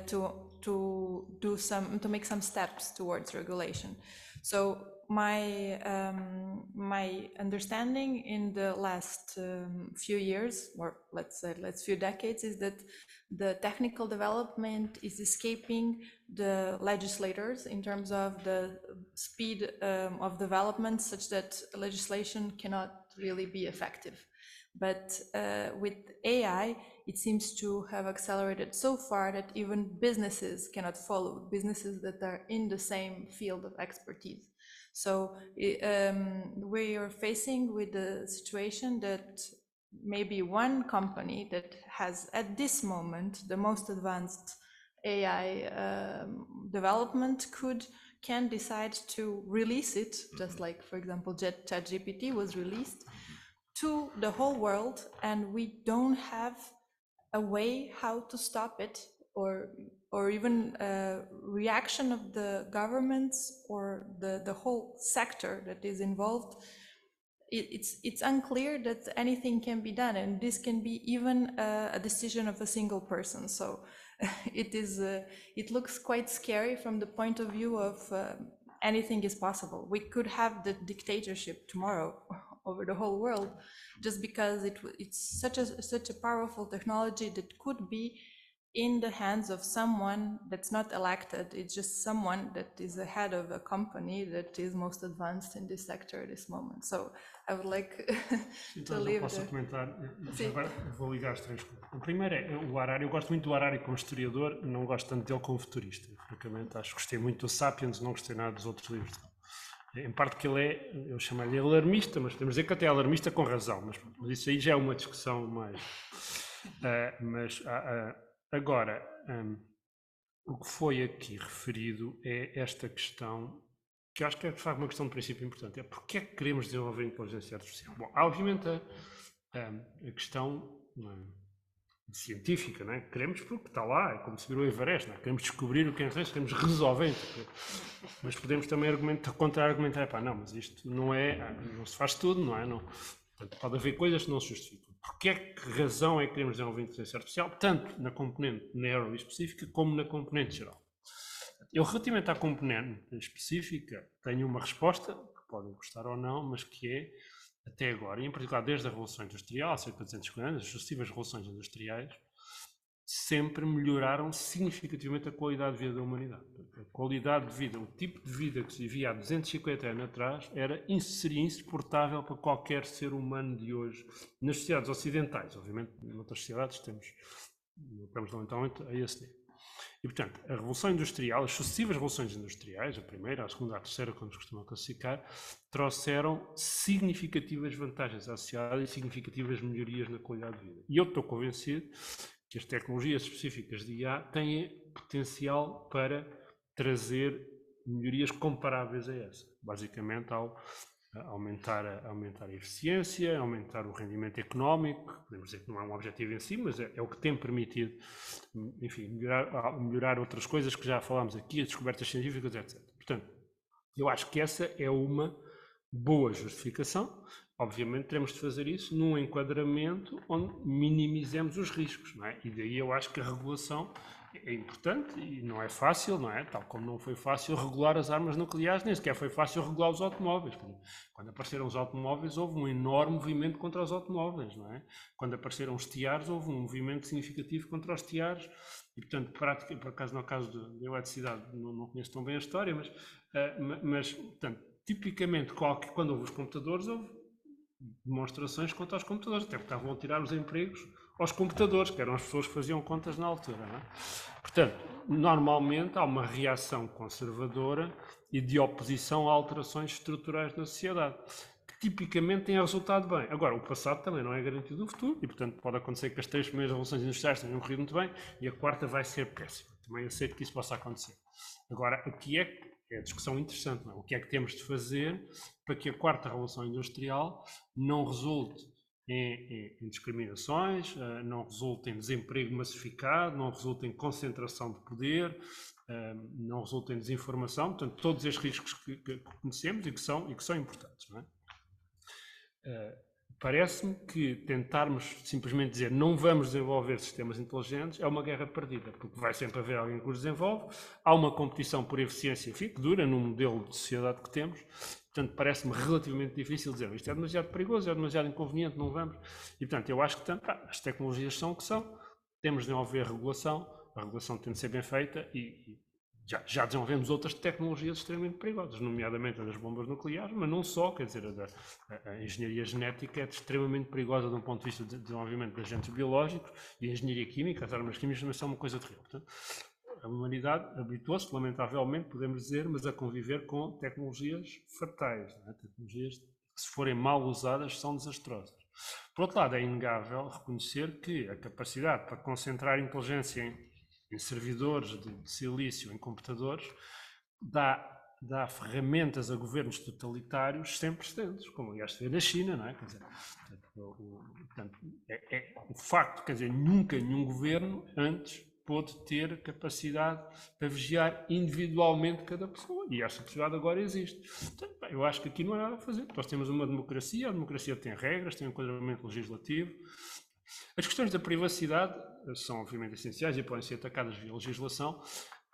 to make some steps towards regulation. So my understanding in the last few years, or let's say few decades, is that the technical development is escaping the legislators in terms of the speed of development, such that legislation cannot really be effective. But with AI, it seems to have accelerated so far that even businesses cannot follow, businesses that are in the same field of expertise. So we are facing with the situation that maybe one company that has at this moment the most advanced AI development can decide to release it, just like, for example, ChatGPT was released to the whole world, and we don't have a way how to stop it, or even a reaction of the governments or the whole sector that is involved. It's unclear that anything can be done, and this can be even a decision of a single person. So it looks quite scary from the point of view of anything is possible. We could have the dictatorship tomorrow over the whole world, just because it's such a powerful technology that could be in the hands of someone that's not elected. It's just someone that is the head of a company that is most advanced in this sector at this moment. So I would like to leave. Posso comentar? Agora vou ligar as três coisas. O primeiro é o Harari. Eu gosto muito do Harari como historiador, não gosto tanto dele como futurista. Francamente, acho que gostei muito do Sapiens, não gostei nada dos outros livros. Em parte que ele eu chamo-lhe alarmista, mas podemos dizer que até é alarmista com razão, mas isso aí já é uma discussão mais... Agora, o que foi aqui referido é esta questão, que eu acho que é de facto uma questão de princípio importante, é porque é que queremos desenvolver inteligência artificial? Bom, obviamente a questão científica, não é? Queremos porque está lá, é como subir o Everest, não é? Queremos descobrir o que é inteligência, queremos resolver, mas podemos também contra-argumentar, não, mas isto não se faz tudo, não é? Não. Portanto, pode haver coisas que não se justificam. que razão é que queremos desenvolver inteligência artificial, tanto na componente narrow e específica, como na componente geral. Eu, relativamente à componente específica, tenho uma resposta, que podem gostar ou não, mas que é, até agora, e em particular desde a Revolução Industrial, há cerca de 250 anos, as sucessivas revoluções industriais, sempre melhoraram significativamente a qualidade de vida da humanidade. A qualidade de vida, o tipo de vida que se vivia há 250 anos atrás, seria insuportável para qualquer ser humano de hoje, nas sociedades ocidentais. Obviamente, em outras sociedades não estamos lamentablemente a esse nível. E, portanto, a Revolução Industrial, as sucessivas revoluções industriais, a primeira, a segunda, a terceira, como se costuma classificar, trouxeram significativas vantagens à sociedade e significativas melhorias na qualidade de vida. E eu estou convencido que as tecnologias específicas de IA têm potencial para trazer melhorias comparáveis a essa. Basicamente, ao aumentar a eficiência, aumentar o rendimento económico, podemos dizer que não é um objetivo em si, mas é o que tem permitido, enfim, melhorar outras coisas que já falámos aqui, as descobertas científicas, etc. Portanto, eu acho que essa é uma boa justificação. Obviamente teremos de fazer isso num enquadramento onde minimizemos os riscos, não é? E daí eu acho que a regulação é importante e não é fácil, não é? Tal como não foi fácil regular as armas nucleares, nem sequer foi fácil regular os automóveis. Quando apareceram os automóveis houve um enorme movimento contra os automóveis, não é? Quando apareceram os tiares houve um movimento significativo contra os tiares e, portanto, por acaso no caso da eletricidade não conheço tão bem a história, mas portanto, tipicamente quando houve os computadores houve demonstrações contra os computadores, até porque estavam a tirar os empregos aos computadores, que eram as pessoas que faziam contas na altura, não é? Portanto, normalmente há uma reação conservadora e de oposição a alterações estruturais na sociedade, que tipicamente têm resultado bem. Agora, o passado também não é garantido do futuro, e portanto pode acontecer que as 3 primeiras revoluções industriais tenham corrido muito bem, e a quarta vai ser péssima. Também aceito que isso possa acontecer. Agora, aqui é a discussão interessante, não é? O que é que temos de fazer para que a quarta revolução industrial não resulte em discriminações, não resulte em desemprego massificado, não resulte em concentração de poder, não resulte em desinformação, portanto, todos estes riscos que conhecemos e que são importantes, não é? Parece-me que tentarmos simplesmente dizer não vamos desenvolver sistemas inteligentes é uma guerra perdida, porque vai sempre haver alguém que os desenvolve, há uma competição por eficiência, enfim, que dura no modelo de sociedade que temos, portanto parece-me relativamente difícil dizer isto é demasiado perigoso, é demasiado inconveniente, não vamos. E portanto eu acho que as tecnologias são o que são, temos de desenvolver a regulação tem de ser bem feita e já desenvolvemos outras tecnologias extremamente perigosas, nomeadamente as bombas nucleares, mas não só, quer dizer, a engenharia genética é extremamente perigosa de um ponto de vista de desenvolvimento de agentes biológicos e a engenharia química, as armas químicas também são uma coisa terrível. Portanto, a humanidade habituou-se, lamentavelmente, podemos dizer, mas a conviver com tecnologias fatais, não é? Tecnologias que, se forem mal usadas, são desastrosas. Por outro lado, é inegável reconhecer que a capacidade para concentrar inteligência em servidores de silício, em computadores, dá ferramentas a governos totalitários sem precedentes, como aliás se vê na China, não é? Quer dizer, portanto, o facto, quer dizer, nunca nenhum governo antes pôde ter capacidade para vigiar individualmente cada pessoa, e essa possibilidade agora existe. Portanto, eu acho que aqui não há nada a fazer. Nós temos uma democracia, a democracia tem regras, tem um enquadramento legislativo. As questões da privacidade são obviamente essenciais e podem ser atacadas via legislação.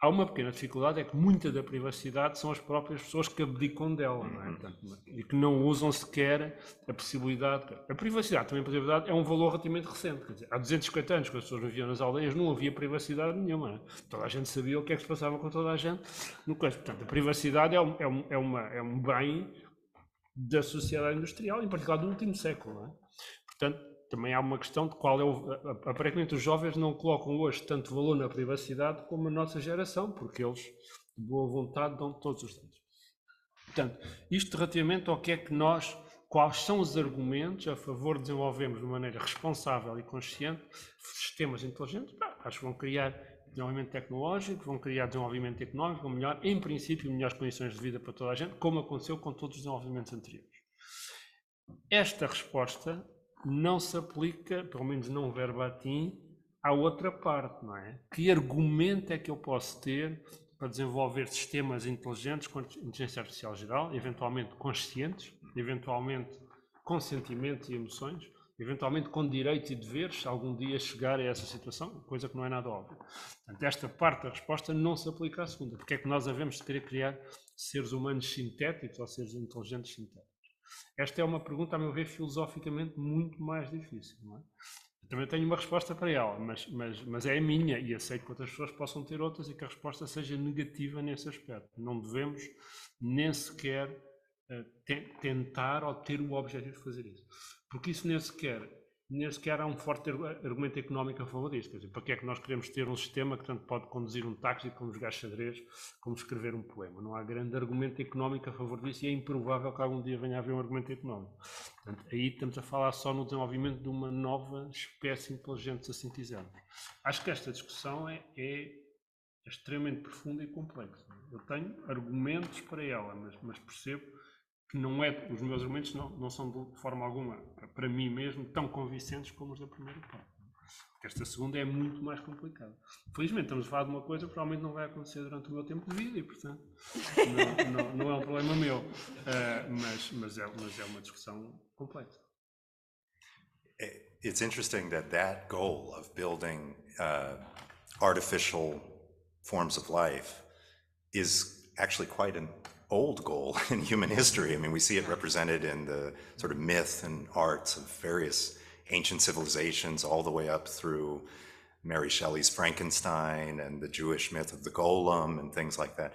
Há uma pequena dificuldade, é que muita da privacidade são as próprias pessoas que abdicam dela, não é? Portanto, e que não usam sequer a possibilidade. A privacidade, também a privacidade, é um valor relativamente recente. Quer dizer, há 250 anos que as pessoas viviam nas aldeias, não havia privacidade nenhuma. Não é? Toda a gente sabia o que é que se passava com toda a gente. Portanto, a privacidade é um bem da sociedade industrial, em particular do último século. Não é? Portanto, também há uma questão de qual é aparentemente os jovens não colocam hoje tanto valor na privacidade como a nossa geração, porque eles, de boa vontade, dão todos os dados. Portanto, isto relativamente ao que é que quais são os argumentos a favor de desenvolvermos de maneira responsável e consciente sistemas inteligentes, acho que vão criar desenvolvimento tecnológico, vão criar desenvolvimento económico, vão melhorar, em princípio, melhores condições de vida para toda a gente, como aconteceu com todos os desenvolvimentos anteriores. Esta resposta não se aplica, pelo menos não verbatim, à outra parte, não é? Que argumento é que eu posso ter para desenvolver sistemas inteligentes com inteligência artificial geral, eventualmente conscientes, eventualmente com sentimentos e emoções, eventualmente com direitos e deveres, se algum dia chegar a essa situação, coisa que não é nada óbvia. Portanto, esta parte da resposta não se aplica à segunda. Porque é que nós havemos de querer criar seres humanos sintéticos ou seres inteligentes sintéticos? Esta é uma pergunta, a meu ver, filosoficamente muito mais difícil, não é? Eu também tenho uma resposta para ela, mas é a minha e aceito que outras pessoas possam ter outras e que a resposta seja negativa nesse aspecto. Não devemos nem sequer tentar ou ter o objetivo de fazer isso. Porque isso nem sequer há um forte argumento económico a favor disso. Quer dizer, para que é que nós queremos ter um sistema que tanto pode conduzir um táxi como jogar xadrez, como escrever um poema? Não há grande argumento económico a favor disso e é improvável que algum dia venha a haver um argumento económico. Portanto, aí estamos a falar só no desenvolvimento de uma nova espécie inteligente, se assim quisermos. Acho que esta discussão é extremamente profunda e complexa. Eu tenho argumentos para ela, mas percebo que não é, os meus argumentos não são de forma alguma, para mim mesmo, tão convincentes como os da primeira parte. Porque esta segunda é muito mais complicada. Felizmente estamos a falar de uma coisa que provavelmente não vai acontecer durante o meu tempo de vida e, portanto, não é um problema meu. Mas é uma discussão complexa. It's interesting that goal of building artificial forms of life is actually quite an old goal in human history. I mean, we see it represented in the sort of myth and arts of various ancient civilizations all the way up through Mary Shelley's Frankenstein and the Jewish myth of the golem and things like that.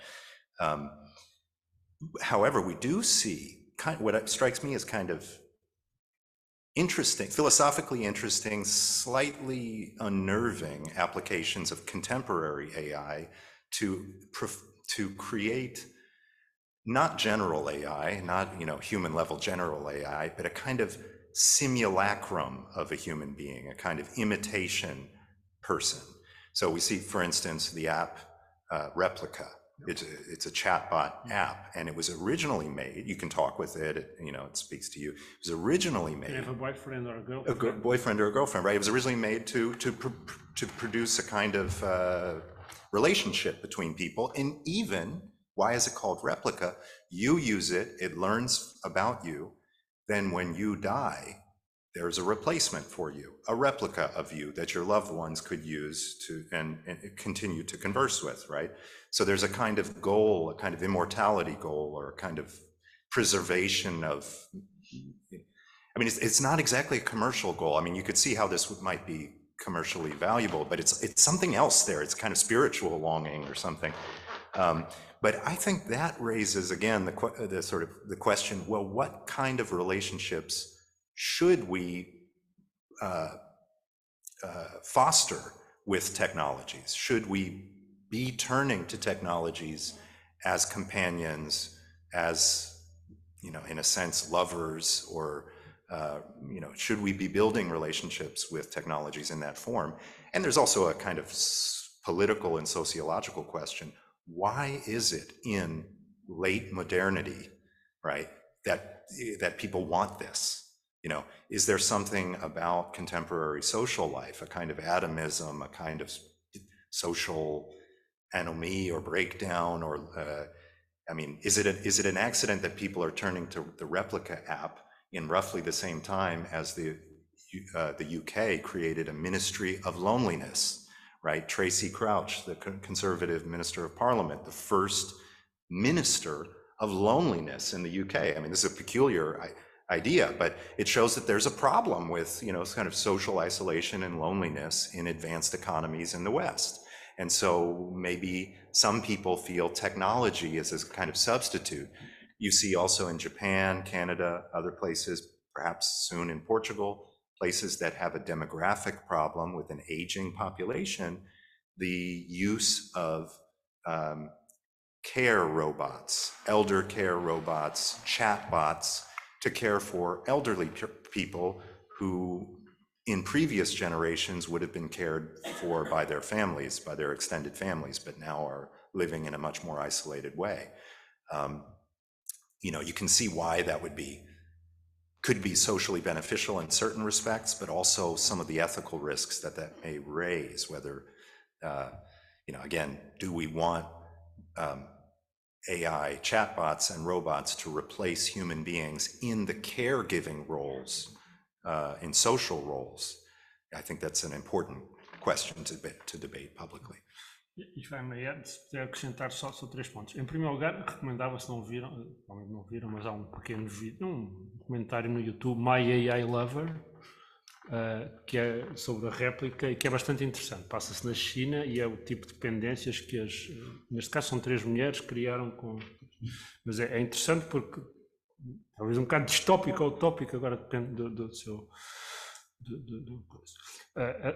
However, we do see what strikes me as kind of interesting, philosophically interesting, slightly unnerving applications of contemporary AI to create not general AI, not human level general AI, but a kind of simulacrum of a human being, a kind of imitation person. So we see, for instance, the app Replica. It's a chatbot app, and it was originally made. You can talk with it. It speaks to you. It was originally made. You have a boyfriend or a girlfriend. A boyfriend or a girlfriend, right? It was originally made to produce a kind of relationship between people, and even. Why is it called Replica? You use it, it learns about you. Then when you die, there's a replacement for you, a replica of you that your loved ones could use to and continue to converse with, right? So there's a kind of goal, a kind of immortality goal, or a kind of preservation of, I mean, it's not exactly a commercial goal. I mean, you could see how this might be commercially valuable, but it's something else there. It's kind of spiritual longing or something. But I think that raises, again, the question, well, what kind of relationships should we foster with technologies? Should we be turning to technologies as companions, as, in a sense, lovers, or, should we be building relationships with technologies in that form? And there's also a kind of political and sociological question. Why is it in late modernity, right, that people want this? Is there something about contemporary social life, a kind of atomism, a kind of social anomie or breakdown, or is it an accident that people are turning to the Replica app in roughly the same time as the UK created a ministry of loneliness? Right, Tracy Crouch, the Conservative Minister of Parliament, the first minister of loneliness in the UK. I mean, this is a peculiar idea, but it shows that there's a problem with, kind of social isolation and loneliness in advanced economies in the West. And so maybe some people feel technology is a kind of substitute. You see also in Japan, Canada, other places, perhaps soon in Portugal, places that have a demographic problem with an aging population, the use of care robots, elder care robots, chatbots to care for elderly people who in previous generations would have been cared for by their families, by their extended families, but now are living in a much more isolated way. You can see why that could be socially beneficial in certain respects, but also some of the ethical risks that may raise, whether, again, do we want AI chatbots and robots to replace human beings in the caregiving roles in social roles. I think that's an important question to debate publicly. If I may add, se puder acrescentar só 3 pontos. Em primeiro lugar, recomendava, se não viram, mas há um pequeno vídeo, um comentário no YouTube, My AI Lover, que é sobre a réplica e que é bastante interessante. Passa-se na China e é o tipo de dependências que neste caso são 3 mulheres, criaram com... Mas é interessante porque, talvez um bocado distópico ou utópico, agora depende do seu...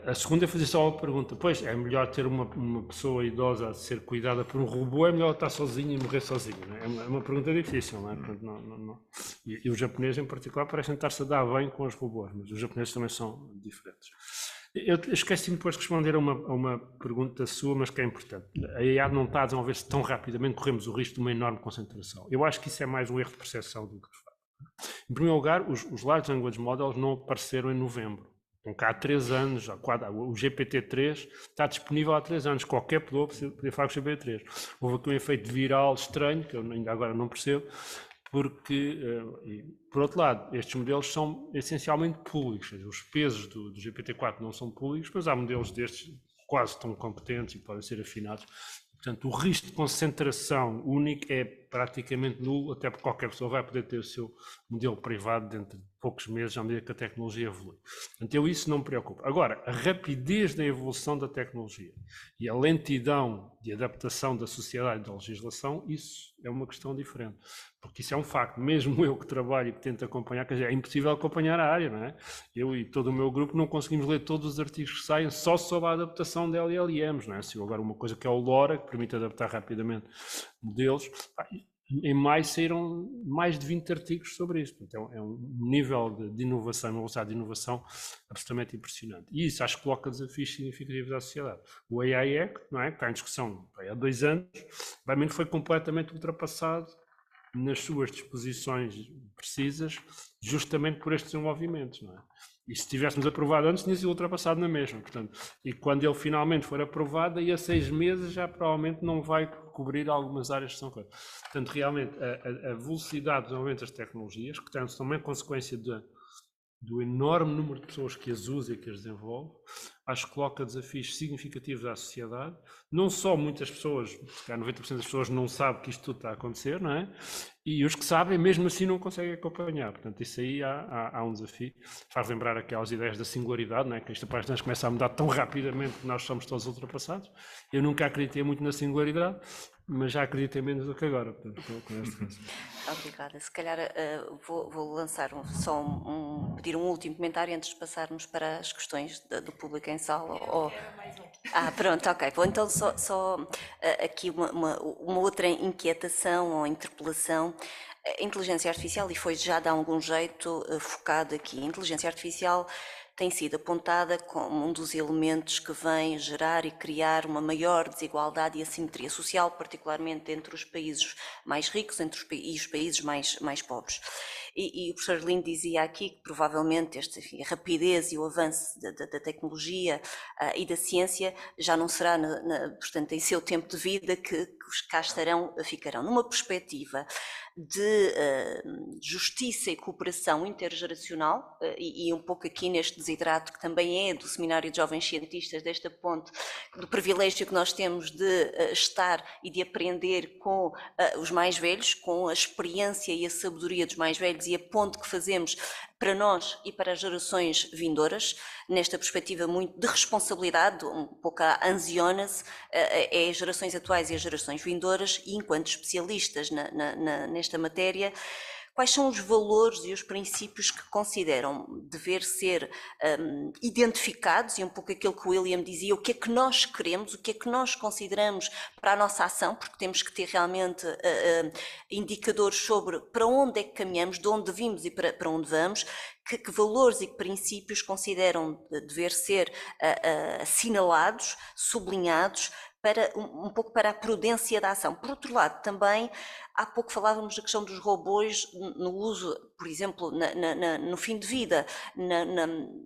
A segunda é fazer só uma pergunta. Pois, é melhor ter uma pessoa idosa a ser cuidada por um robô, é melhor estar sozinho e morrer sozinho, não é? É uma pergunta difícil, não é? Não. E os japoneses em particular parecem estar-se a dar bem com os robôs, mas os japoneses também são diferentes. Eu esqueci-me depois de responder a uma pergunta sua, mas que é importante. A IA não está a desenvolver-se tão rapidamente, corremos o risco de uma enorme concentração. Eu acho que isso é mais um erro de percepção do que de facto. Em primeiro lugar, os Large Language Models não apareceram em novembro. Então, cá há 3 anos, o GPT-3 está disponível há 3 anos, qualquer pessoa podia falar com o GPT-3. Houve aqui um efeito viral estranho, que eu ainda agora não percebo, porque, por outro lado, estes modelos são essencialmente públicos, os pesos do GPT-4 não são públicos, mas há modelos destes quase tão competentes e podem ser afinados. Portanto, o risco de concentração único é praticamente nulo, até porque qualquer pessoa vai poder ter o seu modelo privado dentro de poucos meses, à medida que a tecnologia evolui. Portanto, isso não me preocupa. Agora, a rapidez da evolução da tecnologia e a lentidão de adaptação da sociedade e da legislação, isso é uma questão diferente. Porque isso é um facto. Mesmo eu que trabalho e que tento acompanhar, quer dizer, é impossível acompanhar a área, não é? Eu e todo o meu grupo não conseguimos ler todos os artigos que saem só sobre a adaptação de LLMs, não é? Se agora uma coisa que é o LoRa, que permite adaptar rapidamente modelos, em maio saíram mais de 20 artigos sobre isso. Então é um nível de inovação, uma velocidade de inovação absolutamente impressionante. E isso acho que coloca desafios significativos à sociedade. O AI Act, não é? Que está em discussão há 2 anos, realmente foi completamente ultrapassado nas suas disposições precisas, justamente por estes desenvolvimentos, não é? E se tivéssemos aprovado antes, tinha sido ultrapassado na mesma, portanto, e quando ele finalmente for aprovado, daí a 6 meses já provavelmente não vai cobrir algumas áreas que são coisas. Portanto, realmente, a velocidade do desenvolvimento das tecnologias, que tem também consequência do enorme número de pessoas que as usam e que as desenvolvem, acho que coloca desafios significativos à sociedade. Não só muitas pessoas, 90% das pessoas não sabem que isto tudo está a acontecer, não é? E os que sabem, mesmo assim, não conseguem acompanhar. Portanto, isso aí há um desafio. Faz lembrar aquelas ideias da singularidade, não é? Que esta página começa a mudar tão rapidamente que nós somos todos ultrapassados. Eu nunca acreditei muito na singularidade, mas já acreditei menos do que agora. Portanto, com este caso. Obrigada. Se calhar vou lançar pedir um último comentário antes de passarmos para as questões do público em sala. Pronto, ok. Vou então só aqui uma outra inquietação ou interpelação. A inteligência artificial, e foi já de algum jeito focado aqui, a inteligência artificial tem sido apontada como um dos elementos que vem gerar e criar uma maior desigualdade e assimetria social, particularmente entre os países mais ricos e os países mais pobres. E o professor Lindo dizia aqui que provavelmente a rapidez e o avanço da tecnologia e da ciência já não será, portanto, em seu tempo de vida que os que cá ficarão. Numa perspectiva de justiça e cooperação intergeracional, e um pouco aqui neste desidrato que também é do Seminário de Jovens Cientistas, desta ponte, do privilégio que nós temos de estar e de aprender com os mais velhos, com a experiência e a sabedoria dos mais velhos e a ponte que fazemos para nós e para as gerações vindouras, nesta perspectiva muito de responsabilidade, um pouco a ansiona-se, é as gerações atuais e as gerações vindouras, e enquanto especialistas nesta matéria, quais são os valores e os princípios que consideram dever ser identificados, e um pouco aquilo que o William dizia, o que é que nós queremos, o que é que nós consideramos para a nossa ação, porque temos que ter realmente indicadores sobre para onde é que caminhamos, de onde vimos e para onde vamos, que valores e que princípios consideram dever ser assinalados, sublinhados, um pouco para a prudência da ação. Por outro lado, também, há pouco falávamos da questão dos robôs no uso, por exemplo, no fim de vida,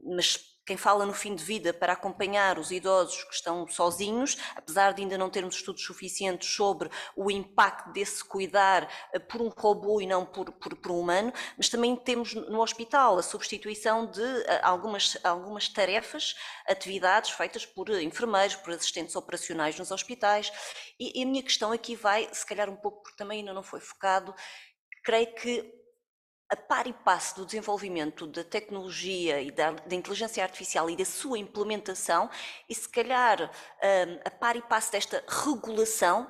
mas quem fala no fim de vida para acompanhar os idosos que estão sozinhos, apesar de ainda não termos estudos suficientes sobre o impacto desse cuidar por um robô e não por um humano, mas também temos no hospital a substituição de algumas tarefas, atividades feitas por enfermeiros, por assistentes operacionais nos hospitais, e a minha questão aqui vai, se calhar um pouco porque também ainda não foi focado, creio que a par e passo do desenvolvimento da tecnologia e da inteligência artificial e da sua implementação, e se calhar a par e passo desta regulação,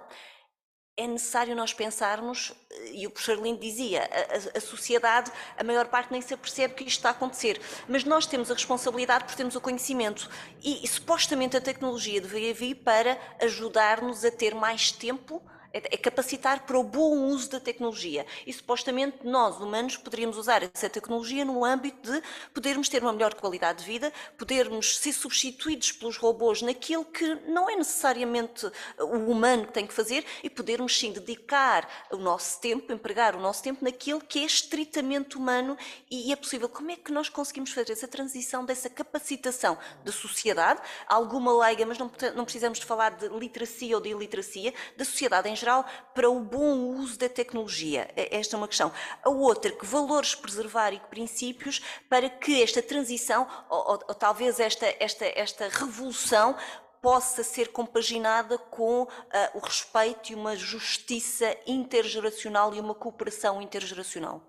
é necessário nós pensarmos, e o professor Lindo dizia, a sociedade, a maior parte nem se apercebe que isto está a acontecer, mas nós temos a responsabilidade por termos o conhecimento e supostamente a tecnologia deveria vir para ajudar-nos a ter mais tempo, é capacitar para o bom uso da tecnologia e supostamente nós, humanos, poderíamos usar essa tecnologia no âmbito de podermos ter uma melhor qualidade de vida, podermos ser substituídos pelos robôs naquilo que não é necessariamente o humano que tem que fazer e podermos sim dedicar o nosso tempo, empregar o nosso tempo naquilo que é estritamente humano e é possível. Como é que nós conseguimos fazer essa transição dessa capacitação da sociedade, alguma leiga, mas não precisamos de falar de literacia ou de iliteracia, da sociedade em geral, para o bom uso da tecnologia? Esta é uma questão. A outra, que valores preservar e que princípios para que esta transição, ou talvez esta revolução, possa ser compaginada com o respeito e uma justiça intergeracional e uma cooperação intergeracional.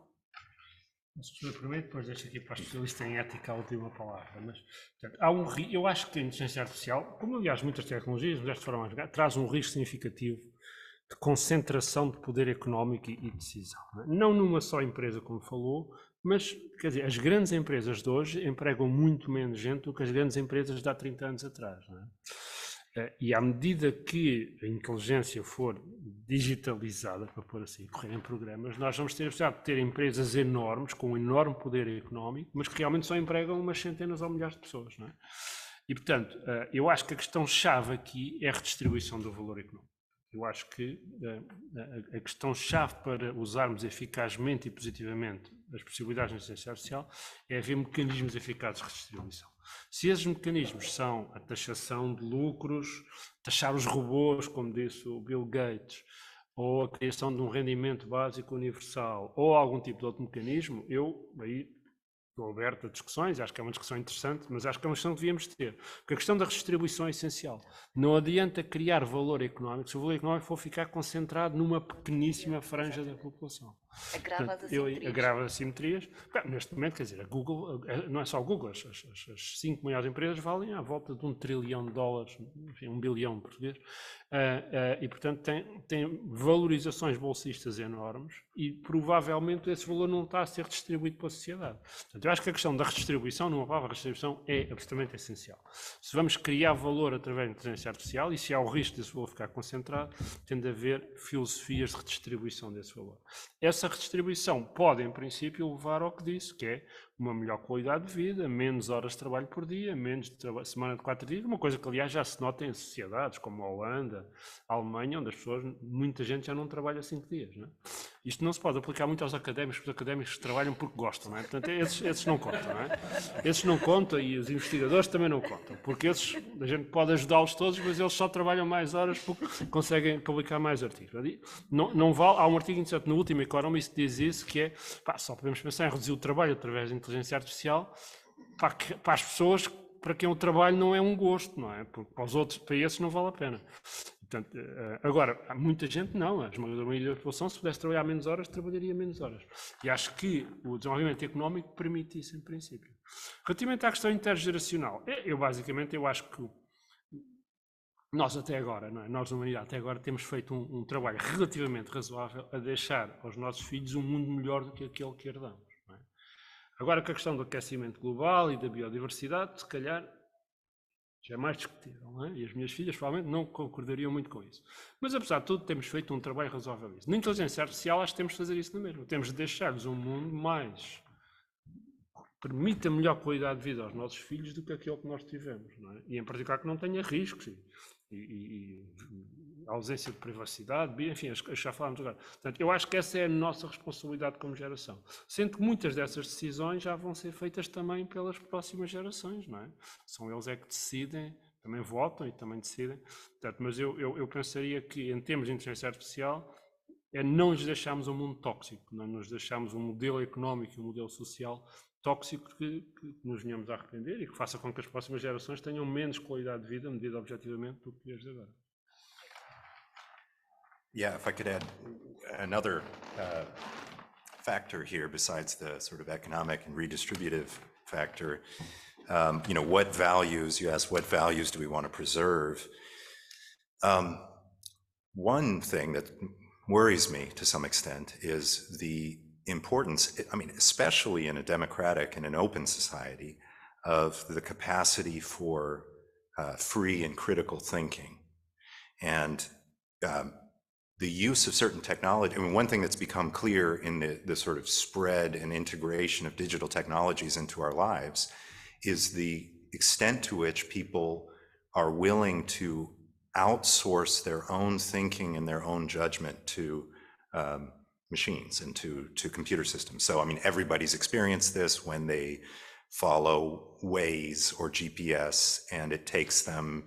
Se me permite, depois deixo aqui para a especialista em ética a última palavra, mas portanto, eu acho que a inteligência artificial, como aliás muitas tecnologias, mas desta forma traz um risco significativo de concentração de poder económico e decisão. Não numa só empresa, como falou, mas, quer dizer, as grandes empresas de hoje empregam muito menos gente do que as grandes empresas de há 30 anos atrás. Não é? E à medida que a inteligência for digitalizada, para pôr assim, correr em programas, nós vamos ter a possibilidade de ter empresas enormes, com um enorme poder económico, mas que realmente só empregam umas centenas ou milhares de pessoas. Não é? E, portanto, eu acho que a questão-chave aqui é a redistribuição do valor económico. Eu acho que a questão-chave para usarmos eficazmente e positivamente as possibilidades da inteligência artificial é haver mecanismos eficazes de redistribuição. Se esses mecanismos são a taxação de lucros, taxar os robôs, como disse o Bill Gates, ou a criação de um rendimento básico universal, ou algum tipo de outro mecanismo, eu aí estou aberto a discussões, acho que é uma discussão interessante, mas acho que é uma questão que devíamos ter. Porque a questão da redistribuição é essencial. Não adianta criar valor económico se o valor económico for ficar concentrado numa pequeníssima franja da população. Agrava as assimetrias. Agrava as assimetrias. Neste momento, quer dizer, a Google, não é só a Google, as 5 maiores empresas valem à volta de $1 trilhão, enfim, 1 bilhão português, e portanto tem valorizações bolsistas enormes e provavelmente esse valor não está a ser distribuído para a sociedade. Portanto, eu acho que a questão da redistribuição, numa palavra, redistribuição é absolutamente essencial. Se vamos criar valor através da inteligência artificial e se há o risco desse valor ficar concentrado, tem de haver filosofias de redistribuição desse valor. Essa redistribuição pode, em princípio, levar ao que disse, que é uma melhor qualidade de vida, menos horas de trabalho por dia, menos semana de 4 dias, uma coisa que, aliás, já se nota em sociedades como a Holanda, a Alemanha, onde as pessoas, muita gente já não trabalha 5 dias. Não é? Isto não se pode aplicar muito aos académicos, porque os académicos trabalham porque gostam, não é? Portanto, esses não contam, não é? Esses não contam e os investigadores também não contam, porque esses, a gente pode ajudá-los todos, mas eles só trabalham mais horas porque conseguem publicar mais artigos. Não vale, há um artigo interessante no último Economist que diz isso, que é, só podemos pensar em reduzir o trabalho através da inteligência artificial para as pessoas para quem o trabalho não é um gosto, não é? Porque para os outros, para esses não vale a pena. Portanto, agora, há muita gente não, a esmagadora maioria da população, se pudesse trabalhar menos horas, trabalharia menos horas. E acho que o desenvolvimento económico permite isso em princípio. Relativamente à questão intergeracional, eu acho que nós até agora, não é? Nós na humanidade até agora temos feito um trabalho relativamente razoável a deixar aos nossos filhos um mundo melhor do que aquele que herdamos. Não é? Agora, com a questão do aquecimento global e da biodiversidade, se calhar já é mais discutível, não é? E as minhas filhas provavelmente não concordariam muito com isso. Mas apesar de tudo, temos feito um trabalho razoável nisso. Na inteligência artificial, acho que temos de fazer isso na mesma. Temos de deixar-lhes um mundo mais permita melhor qualidade de vida aos nossos filhos do que aquele que nós tivemos, não é? E em particular que não tenha riscos ausência de privacidade, enfim, as que já falámos agora. Portanto, eu acho que essa é a nossa responsabilidade como geração. Sendo que muitas dessas decisões já vão ser feitas também pelas próximas gerações, não é? São eles é que decidem, também votam e também decidem. Portanto, mas eu pensaria que, em termos de inteligência artificial, é não nos deixarmos um mundo tóxico, não nos deixarmos um modelo económico e um modelo social tóxico que nos venhamos a arrepender e que faça com que as próximas gerações tenham menos qualidade de vida, medida objetivamente, do que as de agora. Yeah, if I could add another factor here besides the sort of economic and redistributive factor, what values, you asked, what values do we want to preserve? One thing that worries me to some extent is the importance, I mean, especially in a democratic and an open society, of the capacity for free and critical thinking. And the use of certain technology, I mean, one thing that's become clear in the sort of spread and integration of digital technologies into our lives is the extent to which people are willing to outsource their own thinking and their own judgment to machines and to computer systems. So, I mean, everybody's experienced this when they follow Waze or GPS and it takes them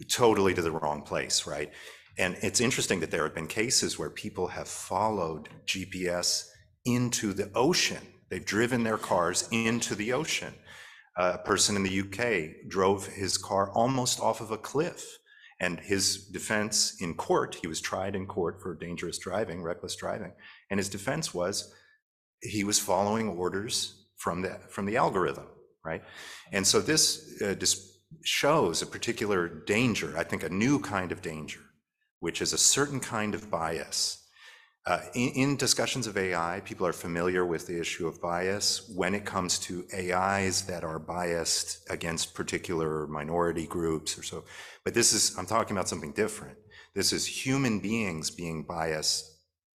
totally to the wrong place, right? And it's interesting that there have been cases where people have followed GPS into the ocean. They've driven their cars into the ocean. A person in the UK drove his car almost off of a cliff. And his defense in court, he was tried in court for dangerous driving, reckless driving. And his defense was he was following orders from the algorithm, right? And so this shows a particular danger, I think a new kind of danger, which is a certain kind of bias. In discussions of AI, people are familiar with the issue of bias when it comes to AIs that are biased against particular minority groups or so. But I'm talking about something different. This is human beings being biased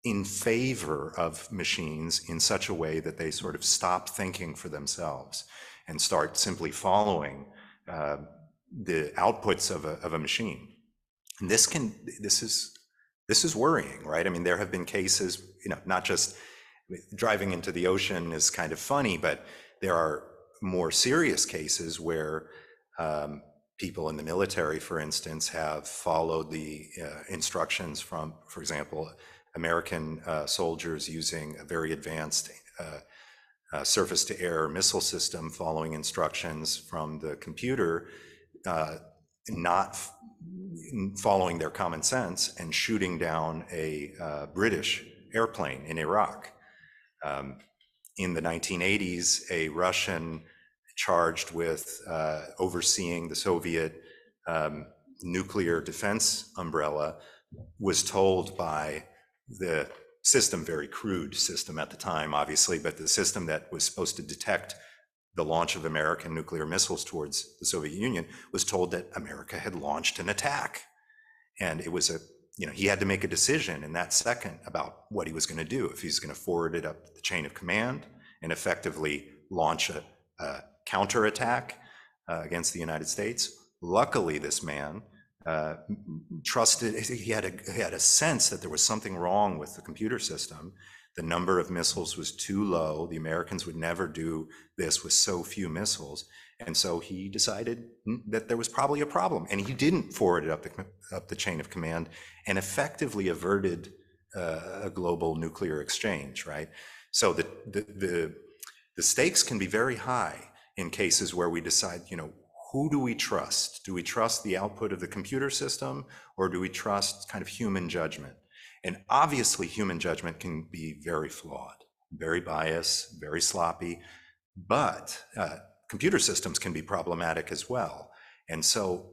in favor of machines in such a way that they sort of stop thinking for themselves and start simply following the outputs of a machine. And this is worrying, right? I mean, there have been cases, not just driving into the ocean is kind of funny, but there are more serious cases where people in the military, for instance, have followed the instructions from, for example, American soldiers using a very advanced surface-to-air missile system, following instructions from the computer, not following their common sense and shooting down a British airplane in Iraq. In the 1980s, a Russian charged with overseeing the Soviet nuclear defense umbrella was told by the system, very crude system at the time, obviously, but the system that was supposed to detect the launch of American nuclear missiles towards the Soviet Union, was told that America had launched an attack. And it was he had to make a decision in that second about what he was going to do, if he's going to forward it up the chain of command and effectively launch a counterattack against the United States. Luckily, this man trusted, he had a sense that there was something wrong with the computer system. The number of missiles was too low. The Americans would never do this with so few missiles. And so he decided that there was probably a problem, and he didn't forward it up the chain of command and effectively averted a global nuclear exchange, right? So the stakes can be very high in cases where we decide, who do we trust? Do we trust the output of the computer system, or do we trust kind of human judgment? And obviously human judgment can be very flawed, very biased, very sloppy, but computer systems can be problematic as well. And so,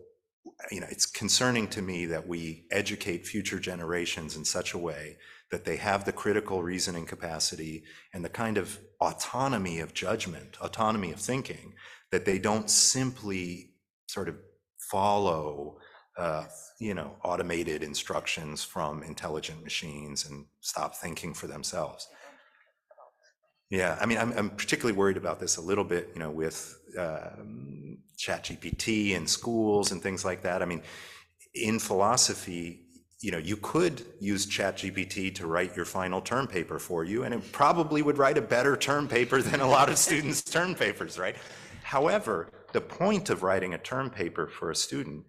it's concerning to me that we educate future generations in such a way that they have the critical reasoning capacity and the kind of autonomy of judgment, autonomy of thinking, that they don't simply sort of follow automated instructions from intelligent machines and stop thinking for themselves. Yeah, I mean, I'm particularly worried about this a little bit, with ChatGPT in schools and things like that. I mean, in philosophy, you could use ChatGPT to write your final term paper for you, and it probably would write a better term paper than a lot of students' term papers, right? However, the point of writing a term paper for a student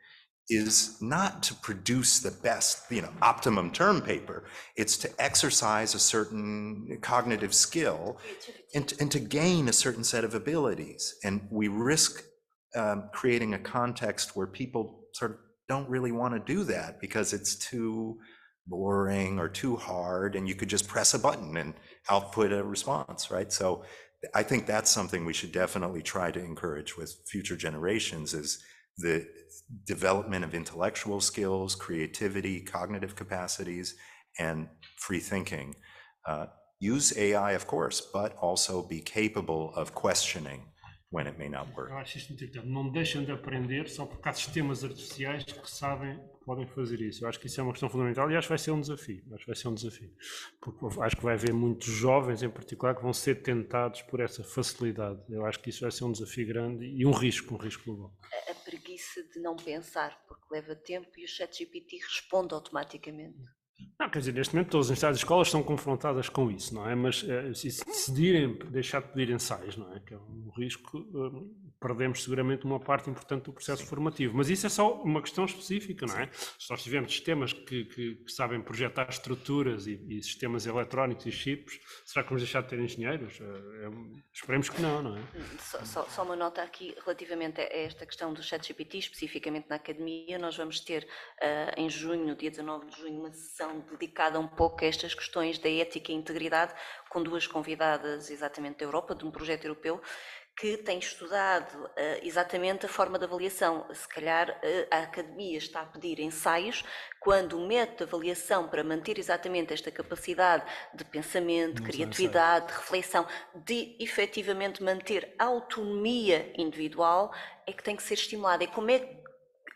is not to produce the best, optimum term paper. It's to exercise a certain cognitive skill and to gain a certain set of abilities. And we risk creating a context where people sort of don't really want to do that because it's too boring or too hard, and you could just press a button and output a response, right? So I think that's something we should definitely try to encourage with future generations, is the development of intellectual skills, creativity, cognitive capacities, and free thinking. Use AI, of course, but also be capable of questioning when it may not work. Eu acho isto muito importante. Não deixem de aprender só porque há sistemas artificiais que sabem que podem fazer isso. Eu acho que isso é uma questão fundamental e acho que vai ser um desafio. Porque acho que vai haver muitos jovens, em particular, que vão ser tentados por essa facilidade. Eu acho que isso vai ser um desafio grande e um risco global. A preguiça de não pensar, porque leva tempo e o ChatGPT responde automaticamente. Não, quer dizer, neste momento todas as universidades e escolas estão confrontadas com isso, não é? Mas se decidirem deixar de pedir ensaios, não é? Que é um risco, perdemos seguramente uma parte importante do processo formativo. Mas isso é só uma questão específica, não é? Se nós tivermos sistemas que sabem projetar estruturas e sistemas eletrónicos e chips, será que vamos deixar de ter engenheiros? Esperemos que não é? Só uma nota aqui relativamente a esta questão do ChatGPT, especificamente na academia. Nós vamos ter em junho, dia 19 de junho, uma sessão dedicada um pouco a estas questões da ética e integridade, com duas convidadas exatamente da Europa, de um projeto europeu, que tem estudado exatamente a forma de avaliação. Se calhar a academia está a pedir ensaios, quando o método de avaliação para manter exatamente esta capacidade de pensamento, de criatividade, de reflexão, de efetivamente manter a autonomia individual, é que tem que ser estimulada. E como é,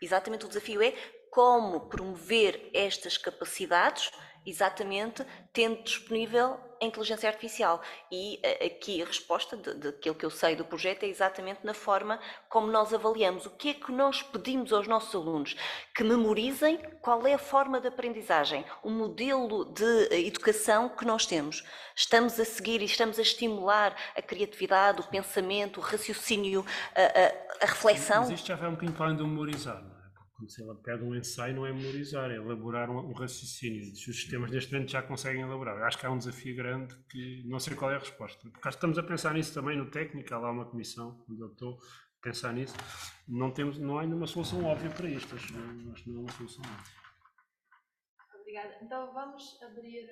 exatamente o desafio é como promover estas capacidades, exatamente tendo disponível a inteligência artificial. E aqui a resposta daquilo que eu sei do projeto é exatamente na forma como nós avaliamos. O que é que nós pedimos aos nossos alunos? Que memorizem qual é a forma de aprendizagem, o modelo de educação que nós temos. Estamos a seguir e estamos a estimular a criatividade, o pensamento, o raciocínio, a reflexão. Mas isto já vai um bocadinho para além de memorizar, não é? Quando se ela pede um ensaio, não é memorizar, é elaborar um raciocínio. Os sistemas neste momento já conseguem elaborar. Eu acho que há um desafio grande que não sei qual é a resposta. Porque acho que estamos a pensar nisso também no técnico, há lá uma comissão onde eu estou a pensar nisso. Não há ainda uma solução óbvia para isto. Acho que não há uma solução óbvia. Obrigada. Então vamos abrir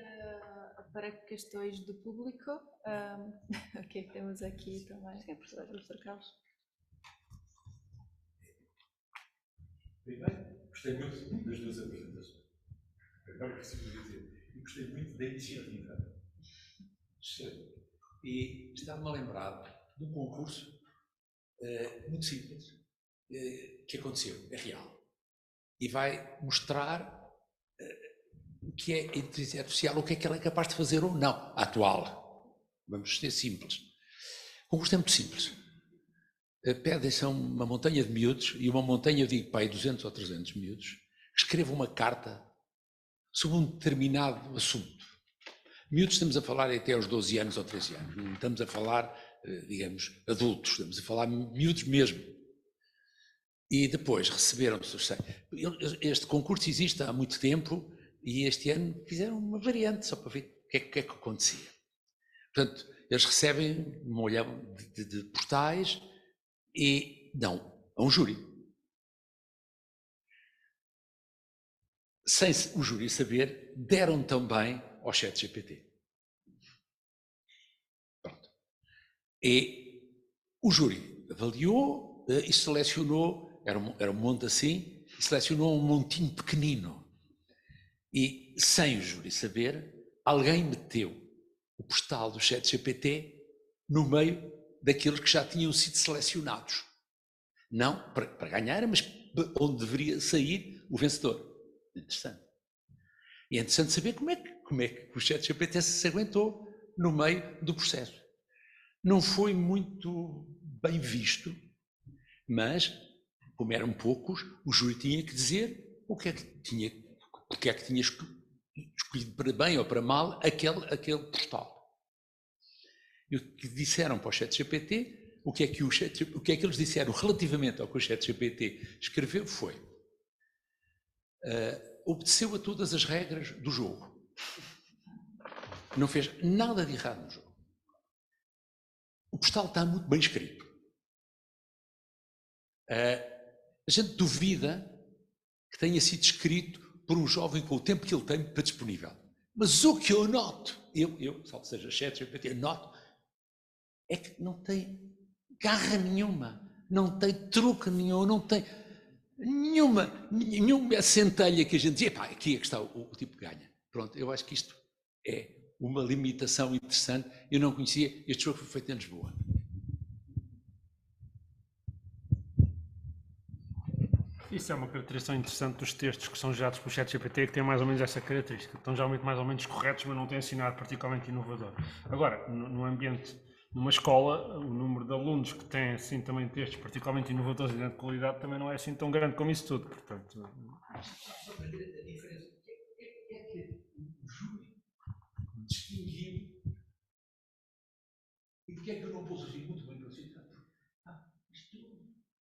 para questões do público. Ok, temos aqui também. Sim, professor Carlos. Primeiro, gostei muito das duas apresentações. Agora preciso dizer. E gostei muito da iniciativa. E estava-me a lembrar de um concurso muito simples que aconteceu, é real. E vai mostrar o que é a inteligência artificial, o que é que ela é capaz de fazer ou não, atual. Vamos ser simples. O concurso é muito simples. Pedem-se a uma montanha de miúdos, e uma montanha, eu digo, pai, 200 ou 300 miúdos, que escrevam uma carta sobre um determinado assunto. Miúdos estamos a falar até aos 12 anos ou 13 anos, não estamos a falar, digamos, adultos, estamos a falar miúdos mesmo. E depois receberam-se, este concurso existe há muito tempo, e este ano fizeram uma variante, só para ver o que é que acontecia. Portanto, eles recebem uma olhada de postais, e dão a um júri. Sem o júri saber, deram também ao ChatGPT. Pronto. E o júri avaliou e selecionou, era um monte assim, e selecionou um montinho pequenino. E sem o júri saber, alguém meteu o postal do ChatGPT no meio daqueles que já tinham sido selecionados. Não para ganhar, mas onde deveria sair o vencedor. Interessante. E é interessante saber como é que o ChatGPT se aguentou no meio do processo. Não foi muito bem visto, mas, como eram poucos, o júri tinha que dizer o que é que tinha, porque é que tinha escolhido para bem ou para mal aquele postal. E o que disseram para o ChatGPT, o que é que eles disseram relativamente ao que o ChatGPT escreveu foi: obedeceu a todas as regras do jogo. Não fez nada de errado no jogo. O postal está muito bem escrito. A gente duvida que tenha sido escrito por um jovem com o tempo que ele tem para disponível. Mas o que eu noto, salvo seja ChatGPT, eu noto, é que não tem garra nenhuma, não tem truque nenhum, não tem nenhuma centelha que a gente diz, epá, aqui é que está o tipo que ganha. Pronto, eu acho que isto é uma limitação interessante. Eu não conhecia, este jogo foi feito em Lisboa. Isso é uma característica interessante dos textos que são gerados pelo ChatGPT, que têm mais ou menos essa característica. Estão geralmente mais ou menos corretos, mas não têm ensinado particularmente inovador. Agora, no ambiente, numa escola, o número de alunos que têm assim também textos particularmente inovadores e de grande qualidade também não é assim tão grande como isso tudo. Portanto, Só para ver a diferença, o que é que o júri distinguiu e porque é que eu não pus assim muito bem no sítio? Isto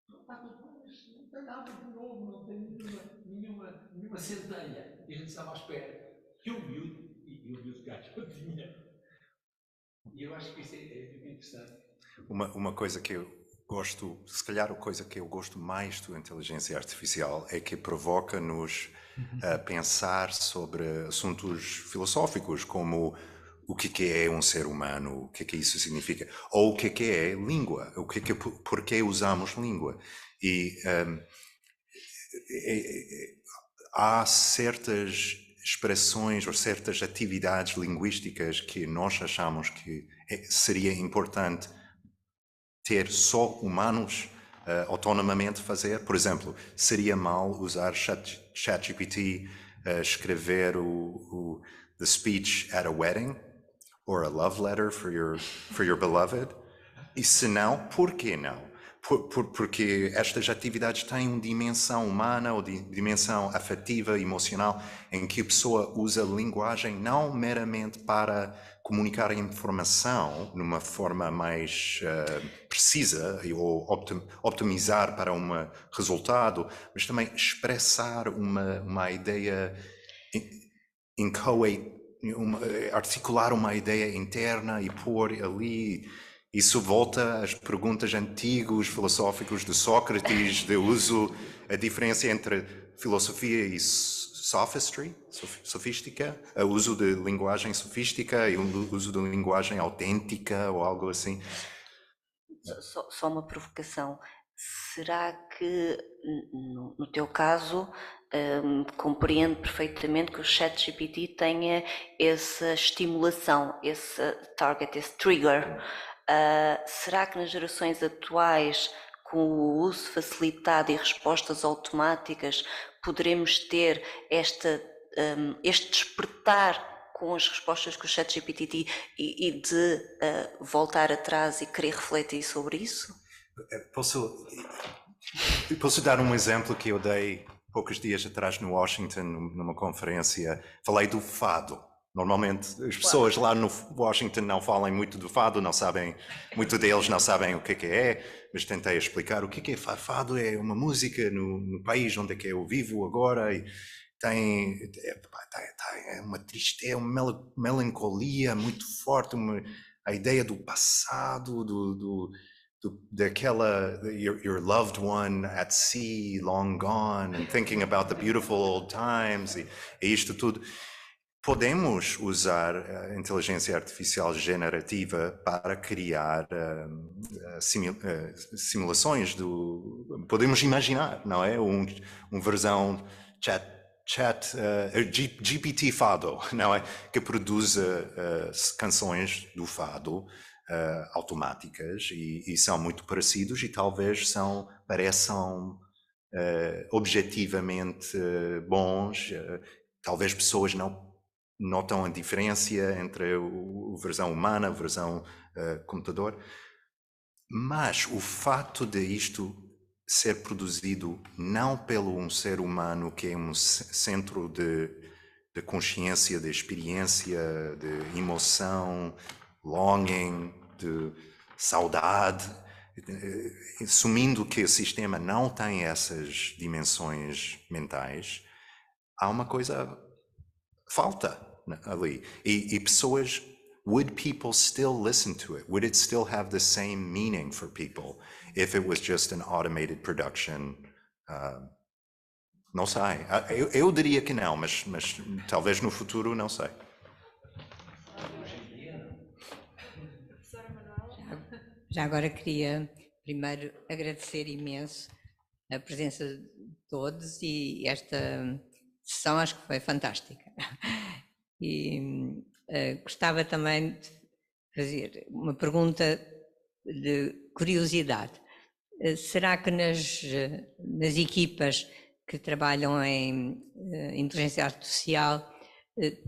não está tudo bem, não tem nada de novo, não tem nenhuma centelha. E a gente estava à espera que o miúdo, e o miúdo gajo tinha. E eu acho que isso é muito interessante. Uma coisa que eu gosto, se calhar a coisa que eu gosto mais da inteligência artificial é que provoca-nos a pensar sobre assuntos filosóficos, como o que é um ser humano, o que isso significa, ou o que é língua, por que usamos língua. E há certas expressões ou certas atividades linguísticas que nós achamos que seria importante ter só humanos autonomamente fazer. Por exemplo, seria mal usar ChatGPT escrever the speech at a wedding or a love letter for your beloved? E se não, por que não? Porque estas atividades têm uma dimensão humana ou dimensão afetiva, emocional, em que a pessoa usa a linguagem não meramente para comunicar a informação numa forma mais precisa ou optimizar para um resultado, mas também expressar uma ideia articular uma ideia interna e pôr ali. Isso volta às perguntas antigas filosóficas de Sócrates, de uso, a diferença entre filosofia e sofística, o uso de linguagem sofística e o uso de linguagem autêntica ou algo assim. Só uma provocação. Será que, no teu caso, compreendo perfeitamente que o ChatGPT tenha essa estimulação, esse target, esse trigger? Será que nas gerações atuais, com o uso facilitado e respostas automáticas, poderemos ter este despertar com as respostas que o ChatGPT e de voltar atrás e querer refletir sobre isso? Posso dar um exemplo que eu dei poucos dias atrás no Washington, numa conferência. Falei do fado. Normalmente as pessoas lá no Washington não falam muito do fado, não sabem, muito deles não sabem o que é, mas tentei explicar o que é fado. Fado é uma música no país onde é que eu vivo agora e tem uma tristeza, uma melancolia muito forte, a ideia do passado, daquela your loved one at sea, long gone, and thinking about the beautiful old times, e isto tudo. Podemos usar a inteligência artificial generativa para criar simulações podemos imaginar, não é? Uma versão GPT fado, não é? Que produz canções do fado automáticas e são muito parecidos e talvez pareçam objetivamente bons. Talvez pessoas não notam a diferença entre a versão humana, a versão computador, mas o fato de isto ser produzido não pelo um ser humano que é um centro de consciência, de experiência, de emoção, longing, de saudade, assumindo que o sistema não tem essas dimensões mentais, há uma coisa falta ali. E pessoas, would people still listen to it? Would it still have the same meaning for people if it was just an automated production? Não sei. Eu diria que não, mas talvez no futuro, não sei. Já agora queria primeiro agradecer imenso a presença de todos e esta sessão acho que foi fantástica. E gostava também de fazer uma pergunta de curiosidade. Será que nas equipas que trabalham em inteligência artificial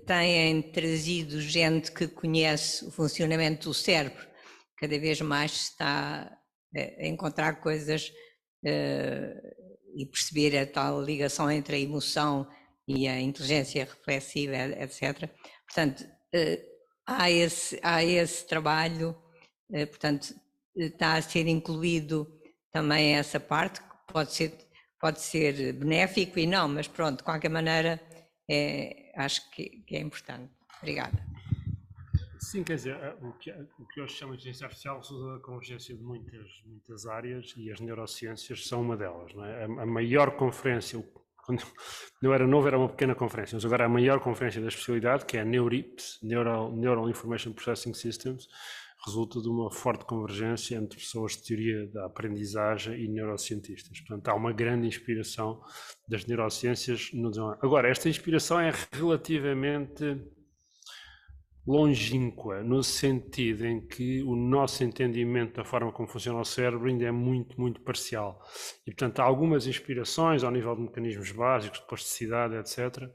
têm trazido gente que conhece o funcionamento do cérebro? Cada vez mais se está a encontrar coisas e perceber a tal ligação entre a emoção e a inteligência reflexiva, etc. Portanto, há esse trabalho, portanto, está a ser incluído também essa parte, que pode ser benéfico e não, mas pronto, de qualquer maneira, acho que é importante. Obrigada. Sim, quer dizer, o que hoje se chama de inteligência artificial resulta da convergência de muitas áreas e as neurociências são uma delas. Não é? A maior conferência, quando eu era novo era uma pequena conferência, mas agora a maior conferência da especialidade, que é a NeurIPS, Neural Information Processing Systems, resulta de uma forte convergência entre pessoas de teoria da aprendizagem e neurocientistas. Portanto, há uma grande inspiração das neurociências no desenvolvimento. Agora, esta inspiração é relativamente longínqua, no sentido em que o nosso entendimento da forma como funciona o cérebro ainda é muito, muito parcial. E, portanto, há algumas inspirações ao nível de mecanismos básicos, de plasticidade, etc.,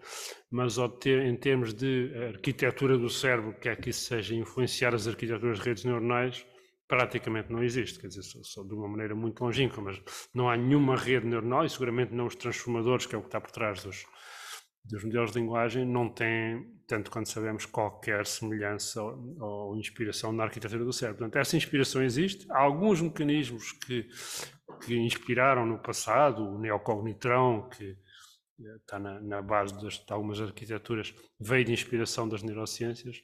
mas em termos de arquitetura do cérebro, que é que isso seja influenciar as arquiteturas de redes neuronais, praticamente não existe, quer dizer, só de uma maneira muito longínqua, mas não há nenhuma rede neuronal, e seguramente não os transformadores, que é o que está por trás dos modelos de linguagem, não têm, tanto quanto sabemos, qualquer semelhança ou inspiração na arquitetura do cérebro. Portanto, essa inspiração existe. Há alguns mecanismos que inspiraram no passado, o neocognitrão, que está na base de algumas arquiteturas, veio de inspiração das neurociências,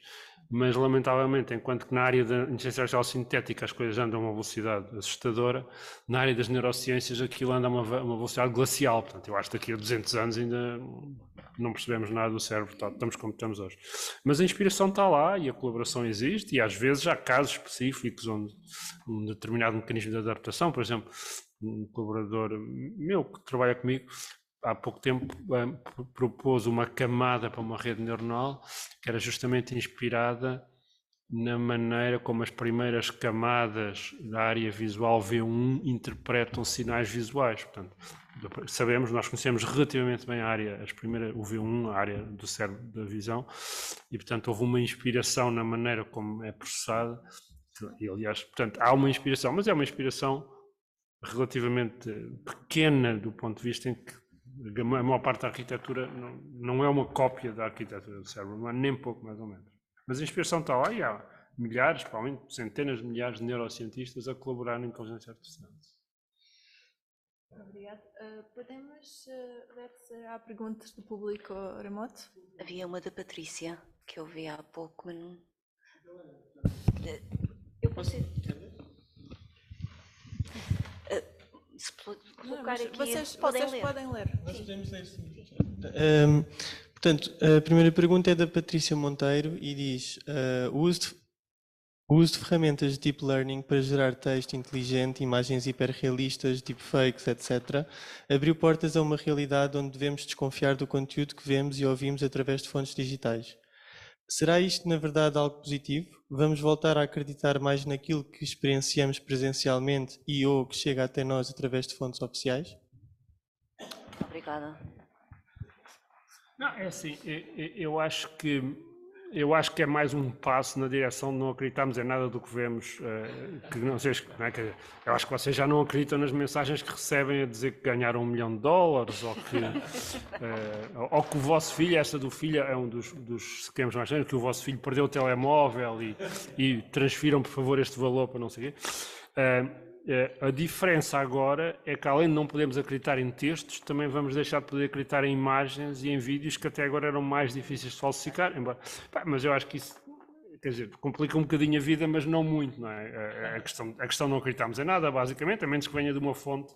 mas lamentavelmente, enquanto que na área da inteligência artificial sintética as coisas andam a uma velocidade assustadora, na área das neurociências aquilo anda a uma velocidade glacial. Portanto, eu acho que daqui a 200 anos ainda não percebemos nada do cérebro, estamos como estamos hoje. Mas a inspiração está lá e a colaboração existe, e às vezes há casos específicos onde um determinado mecanismo de adaptação, por exemplo, um colaborador meu que trabalha comigo, há pouco tempo propôs uma camada para uma rede neuronal que era justamente inspirada na maneira como as primeiras camadas da área visual V1 interpretam sinais visuais. Portanto, sabemos, nós conhecemos relativamente bem a área, o V1, a área do cérebro da visão, e portanto houve uma inspiração na maneira como é processada, e aliás, portanto, há uma inspiração, mas é uma inspiração relativamente pequena do ponto de vista em que a maior parte da arquitetura não é uma cópia da arquitetura do cérebro, não é nem pouco mais ou menos. Mas a inspiração está lá e há milhares, provavelmente centenas de milhares de neurocientistas a colaborar na inteligência artificial. Obrigada. Podemos ver se há perguntas do público remoto? Havia uma da Patrícia, que eu vi há pouco, mas não... Eu posso ir? Se colocar aqui, vocês podem ler. Nós podemos ler, sim. Portanto, a primeira pergunta é da Patrícia Monteiro e diz: o uso de ferramentas de Deep Learning para gerar texto inteligente, imagens hiperrealistas, deepfakes, etc., abriu portas a uma realidade onde devemos desconfiar do conteúdo que vemos e ouvimos através de fontes digitais. Será isto, na verdade, algo positivo? Vamos voltar a acreditar mais naquilo que experienciamos presencialmente e ou que chega até nós através de fontes oficiais? Obrigada. Não, é assim, eu acho que eu acho que é mais um passo na direção de não acreditarmos em nada do que vemos, que não sei, não é? Eu acho que vocês já não acreditam nas mensagens que recebem a dizer que ganharam $1 milhão, ou que o vosso filho, esta do filho é um dos esquemas mais grandes, que o vosso filho perdeu o telemóvel e transfiram por favor este valor para não sei o quê. A diferença agora é que, além de não podermos acreditar em textos, também vamos deixar de poder acreditar em imagens e em vídeos que até agora eram mais difíceis de falsificar. Mas eu acho que isso, quer dizer, complica um bocadinho a vida, mas não muito, não é? A questão não acreditarmos em nada, basicamente, a menos que venha de uma fonte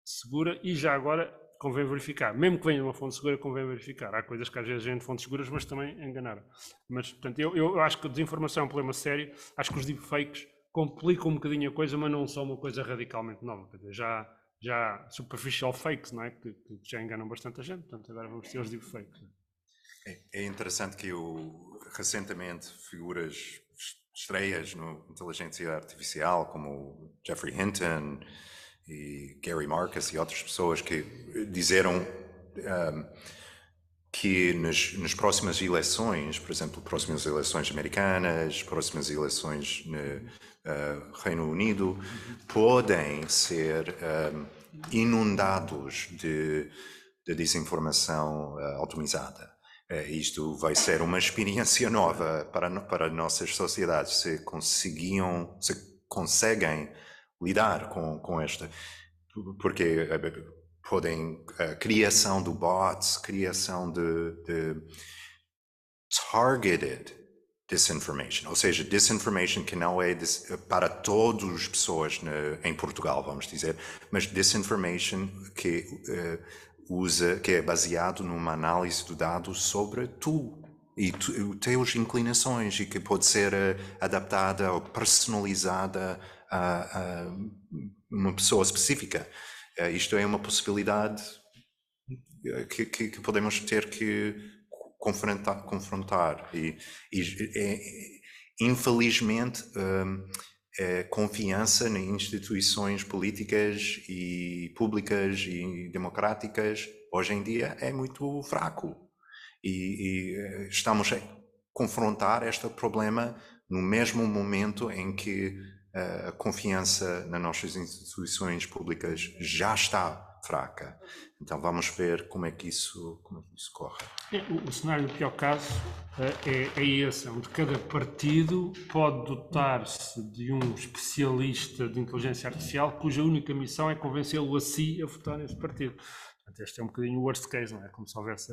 segura, e já agora convém verificar. Mesmo que venha de uma fonte segura, convém verificar. Há coisas que às vezes vêm de fontes seguras, mas também enganaram. Mas, portanto, eu acho que a desinformação é um problema sério. Acho que os deepfakes complicam um bocadinho a coisa, mas não são uma coisa radicalmente nova. Quer dizer, já superficial fakes, não é? Que já enganam bastante a gente, portanto agora vamos ter os deepfakes. É interessante que recentemente figuras estreias no inteligência artificial, como Geoffrey Hinton e Gary Marcus e outras pessoas que disseram que nas próximas eleições, por exemplo, próximas eleições americanas, próximas eleições no Reino Unido, podem ser inundados de desinformação automatizada. Isto vai ser uma experiência nova para nossas sociedades, se conseguem lidar com esta, porque podem criação de bots, criação de targeted disinformation, ou seja, disinformation que não é para todas as pessoas em Portugal, vamos dizer, mas disinformation que é baseado numa análise de dados sobre tu e teus inclinações, e que pode ser adaptada ou personalizada a uma pessoa específica. Isto é uma possibilidade que podemos ter que confrontar e infelizmente confiança em instituições políticas e públicas e democráticas hoje em dia é muito fraco, e estamos a confrontar este problema no mesmo momento em que a confiança nas nossas instituições públicas já está fraca. Então vamos ver como é que isso corre. O cenário do pior caso é esse, onde cada partido pode dotar-se de um especialista de inteligência artificial cuja única missão é convencê-lo a si a votar nesse partido. Portanto, este é um bocadinho o worst case, não é? Como se houvesse,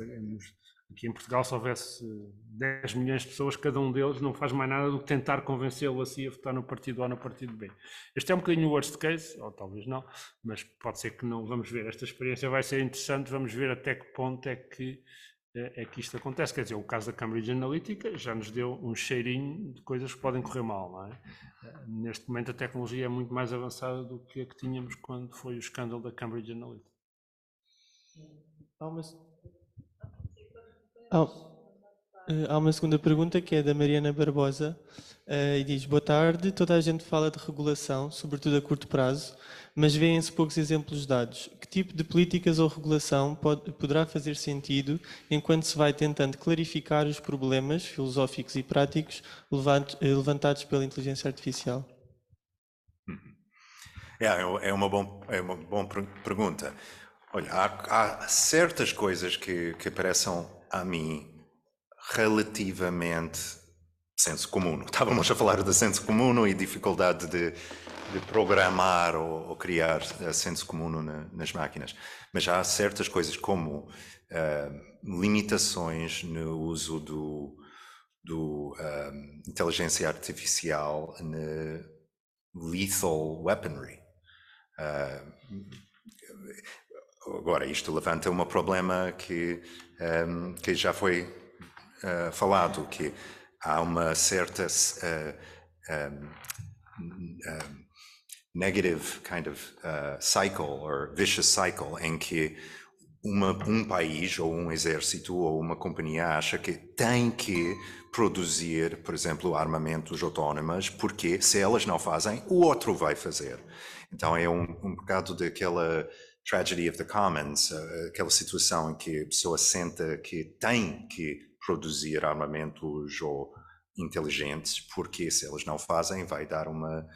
aqui em Portugal, se houvesse 10 milhões de pessoas, cada um deles não faz mais nada do que tentar convencê-lo a si a votar no partido A ou no partido B. Este é um bocadinho o worst case, ou talvez não, mas pode ser que não. Vamos ver, esta experiência vai ser interessante, vamos ver até que ponto é que isto acontece. Quer dizer, o caso da Cambridge Analytica já nos deu um cheirinho de coisas que podem correr mal, não é? Neste momento a tecnologia é muito mais avançada do que a que tínhamos quando foi o escândalo da Cambridge Analytica. Há uma segunda pergunta que é da Mariana Barbosa e diz: boa tarde, toda a gente fala de regulação, sobretudo a curto prazo, mas vêem-se poucos exemplos dados. Que tipo de políticas ou regulação poderá fazer sentido enquanto se vai tentando clarificar os problemas filosóficos e práticos levantados pela inteligência artificial? É uma boa pergunta. Olha, há certas coisas que parecem a mim relativamente senso comum. Estávamos a falar de senso comum e dificuldade de programar ou criar senso comum nas máquinas. Mas há certas coisas como limitações no uso do inteligência artificial na lethal weaponry. Agora, isto levanta um problema que já foi falado, que há uma certa negative kind of cycle or vicious cycle em que um país ou um exército ou uma companhia acha que tem que produzir, por exemplo, armamentos autónomos, porque se elas não fazem, o outro vai fazer. Então é um bocado daquela tragedy of the commons, aquela situação em que a pessoa sente que tem que produzir armamentos ou inteligentes, porque se eles não fazem, vai dar uma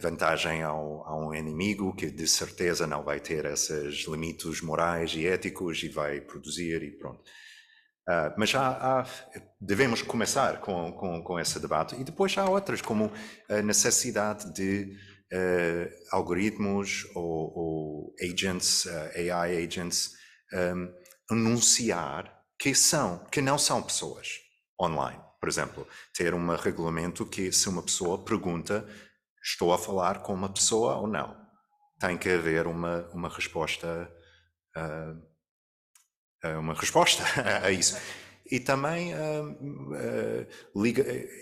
vantagem a um inimigo que de certeza não vai ter esses limites morais e éticos e vai produzir e pronto. Mas devemos começar com esse debate, e depois há outras, como a necessidade de algoritmos ou agents, AI agents, anunciar que não são pessoas online. Por exemplo, ter um regulamento que, se uma pessoa pergunta, estou a falar com uma pessoa ou não, tem que haver uma resposta a isso. E também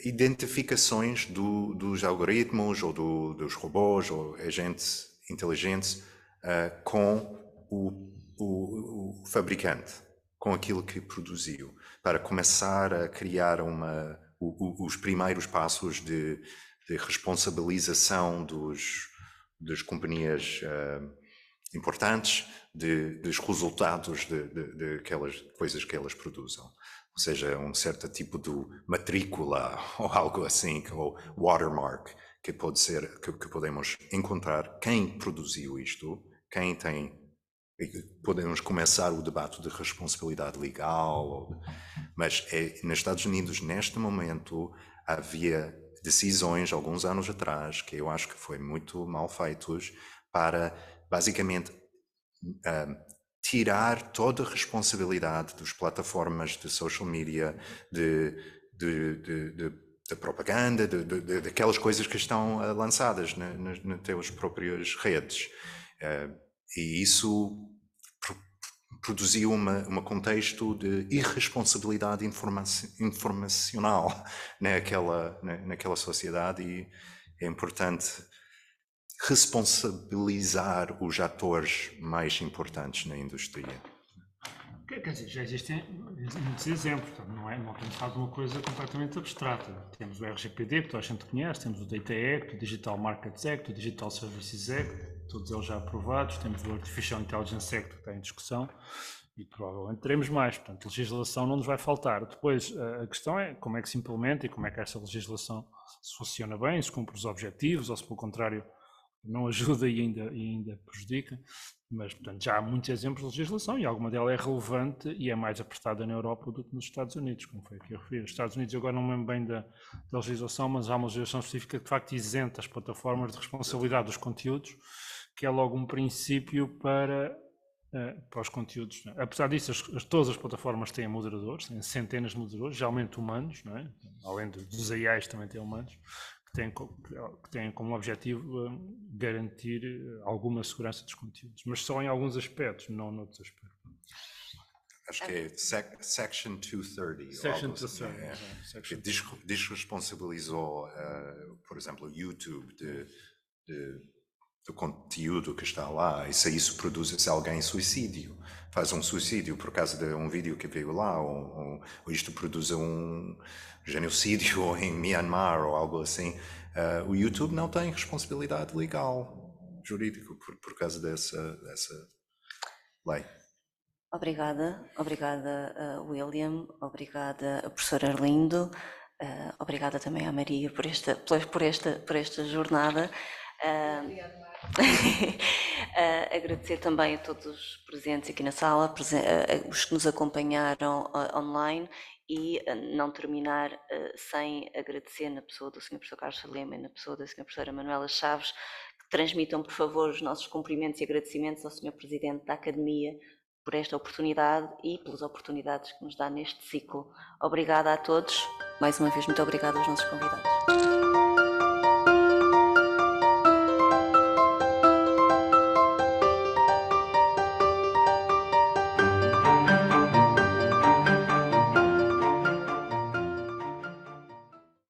identificações dos algoritmos ou dos robôs ou agentes inteligentes com o fabricante, com aquilo que produziu, para começar a criar os primeiros passos de responsabilização das companhias importantes dos resultados de aquelas coisas que elas produzem. Ou seja, um certo tipo de matrícula ou algo assim, ou watermark, que pode ser, que podemos encontrar quem produziu isto, quem tem. Podemos começar o debate de responsabilidade legal, mas nos Estados Unidos, neste momento, havia decisões, alguns anos atrás, que eu acho que foi muito mal feitos, para basicamente tirar toda a responsabilidade das plataformas de social media, da propaganda, daquelas coisas que estão lançadas nas suas próprias redes. E isso produziu um contexto de irresponsabilidade informacional naquela sociedade, e é importante responsabilizar os atores mais importantes na indústria. Quer dizer, já existem muitos exemplos, não temos falado de uma coisa completamente abstrata. Temos o RGPD, que toda a gente conhece, temos o Data Act, o Digital Markets Act, o Digital Services Act, todos eles já aprovados, temos o Artificial Intelligence Act, que está em discussão, e provavelmente teremos mais. Portanto, a legislação não nos vai faltar. Depois, a questão é como é que se implementa e como é que essa legislação se funciona bem, se cumpre os objetivos, ou se, pelo contrário, não ajuda e ainda prejudica. Mas, portanto, já há muitos exemplos de legislação e alguma dela é relevante e é mais apertada na Europa do que nos Estados Unidos, como foi aqui eu referi. Os Estados Unidos, agora não me lembro bem da legislação, mas há uma legislação específica que de facto isenta as plataformas de responsabilidade dos conteúdos, que é logo um princípio para os conteúdos. Não é? Apesar disso, todas as plataformas têm moderadores, têm centenas de moderadores, geralmente humanos, não é? Além dos AIs também têm humanos, que têm como objetivo garantir alguma segurança dos conteúdos, mas só em alguns aspectos, não noutros aspectos. Acho que é Section 230. Section assim, 230. Que desresponsabilizou, por exemplo, o YouTube do conteúdo que está lá, e se isso produz, se alguém faz um suicídio por causa de um vídeo que veio lá, ou isto produz um genocídio em Myanmar ou algo assim, o YouTube não tem responsabilidade legal, jurídico, por causa dessa lei. Obrigada, William, obrigada, professor Arlindo, obrigada também à Maria por esta jornada. Agradecer também a todos os presentes aqui na sala, os que nos acompanharam online, e não terminar sem agradecer, na pessoa do Sr. Professor Carlos Salema e na pessoa da Sra. Professora Manuela Chaves, que transmitam, por favor, os nossos cumprimentos e agradecimentos ao Sr. Presidente da Academia por esta oportunidade e pelas oportunidades que nos dá neste ciclo. Obrigada a todos. Mais uma vez, muito obrigada aos nossos convidados.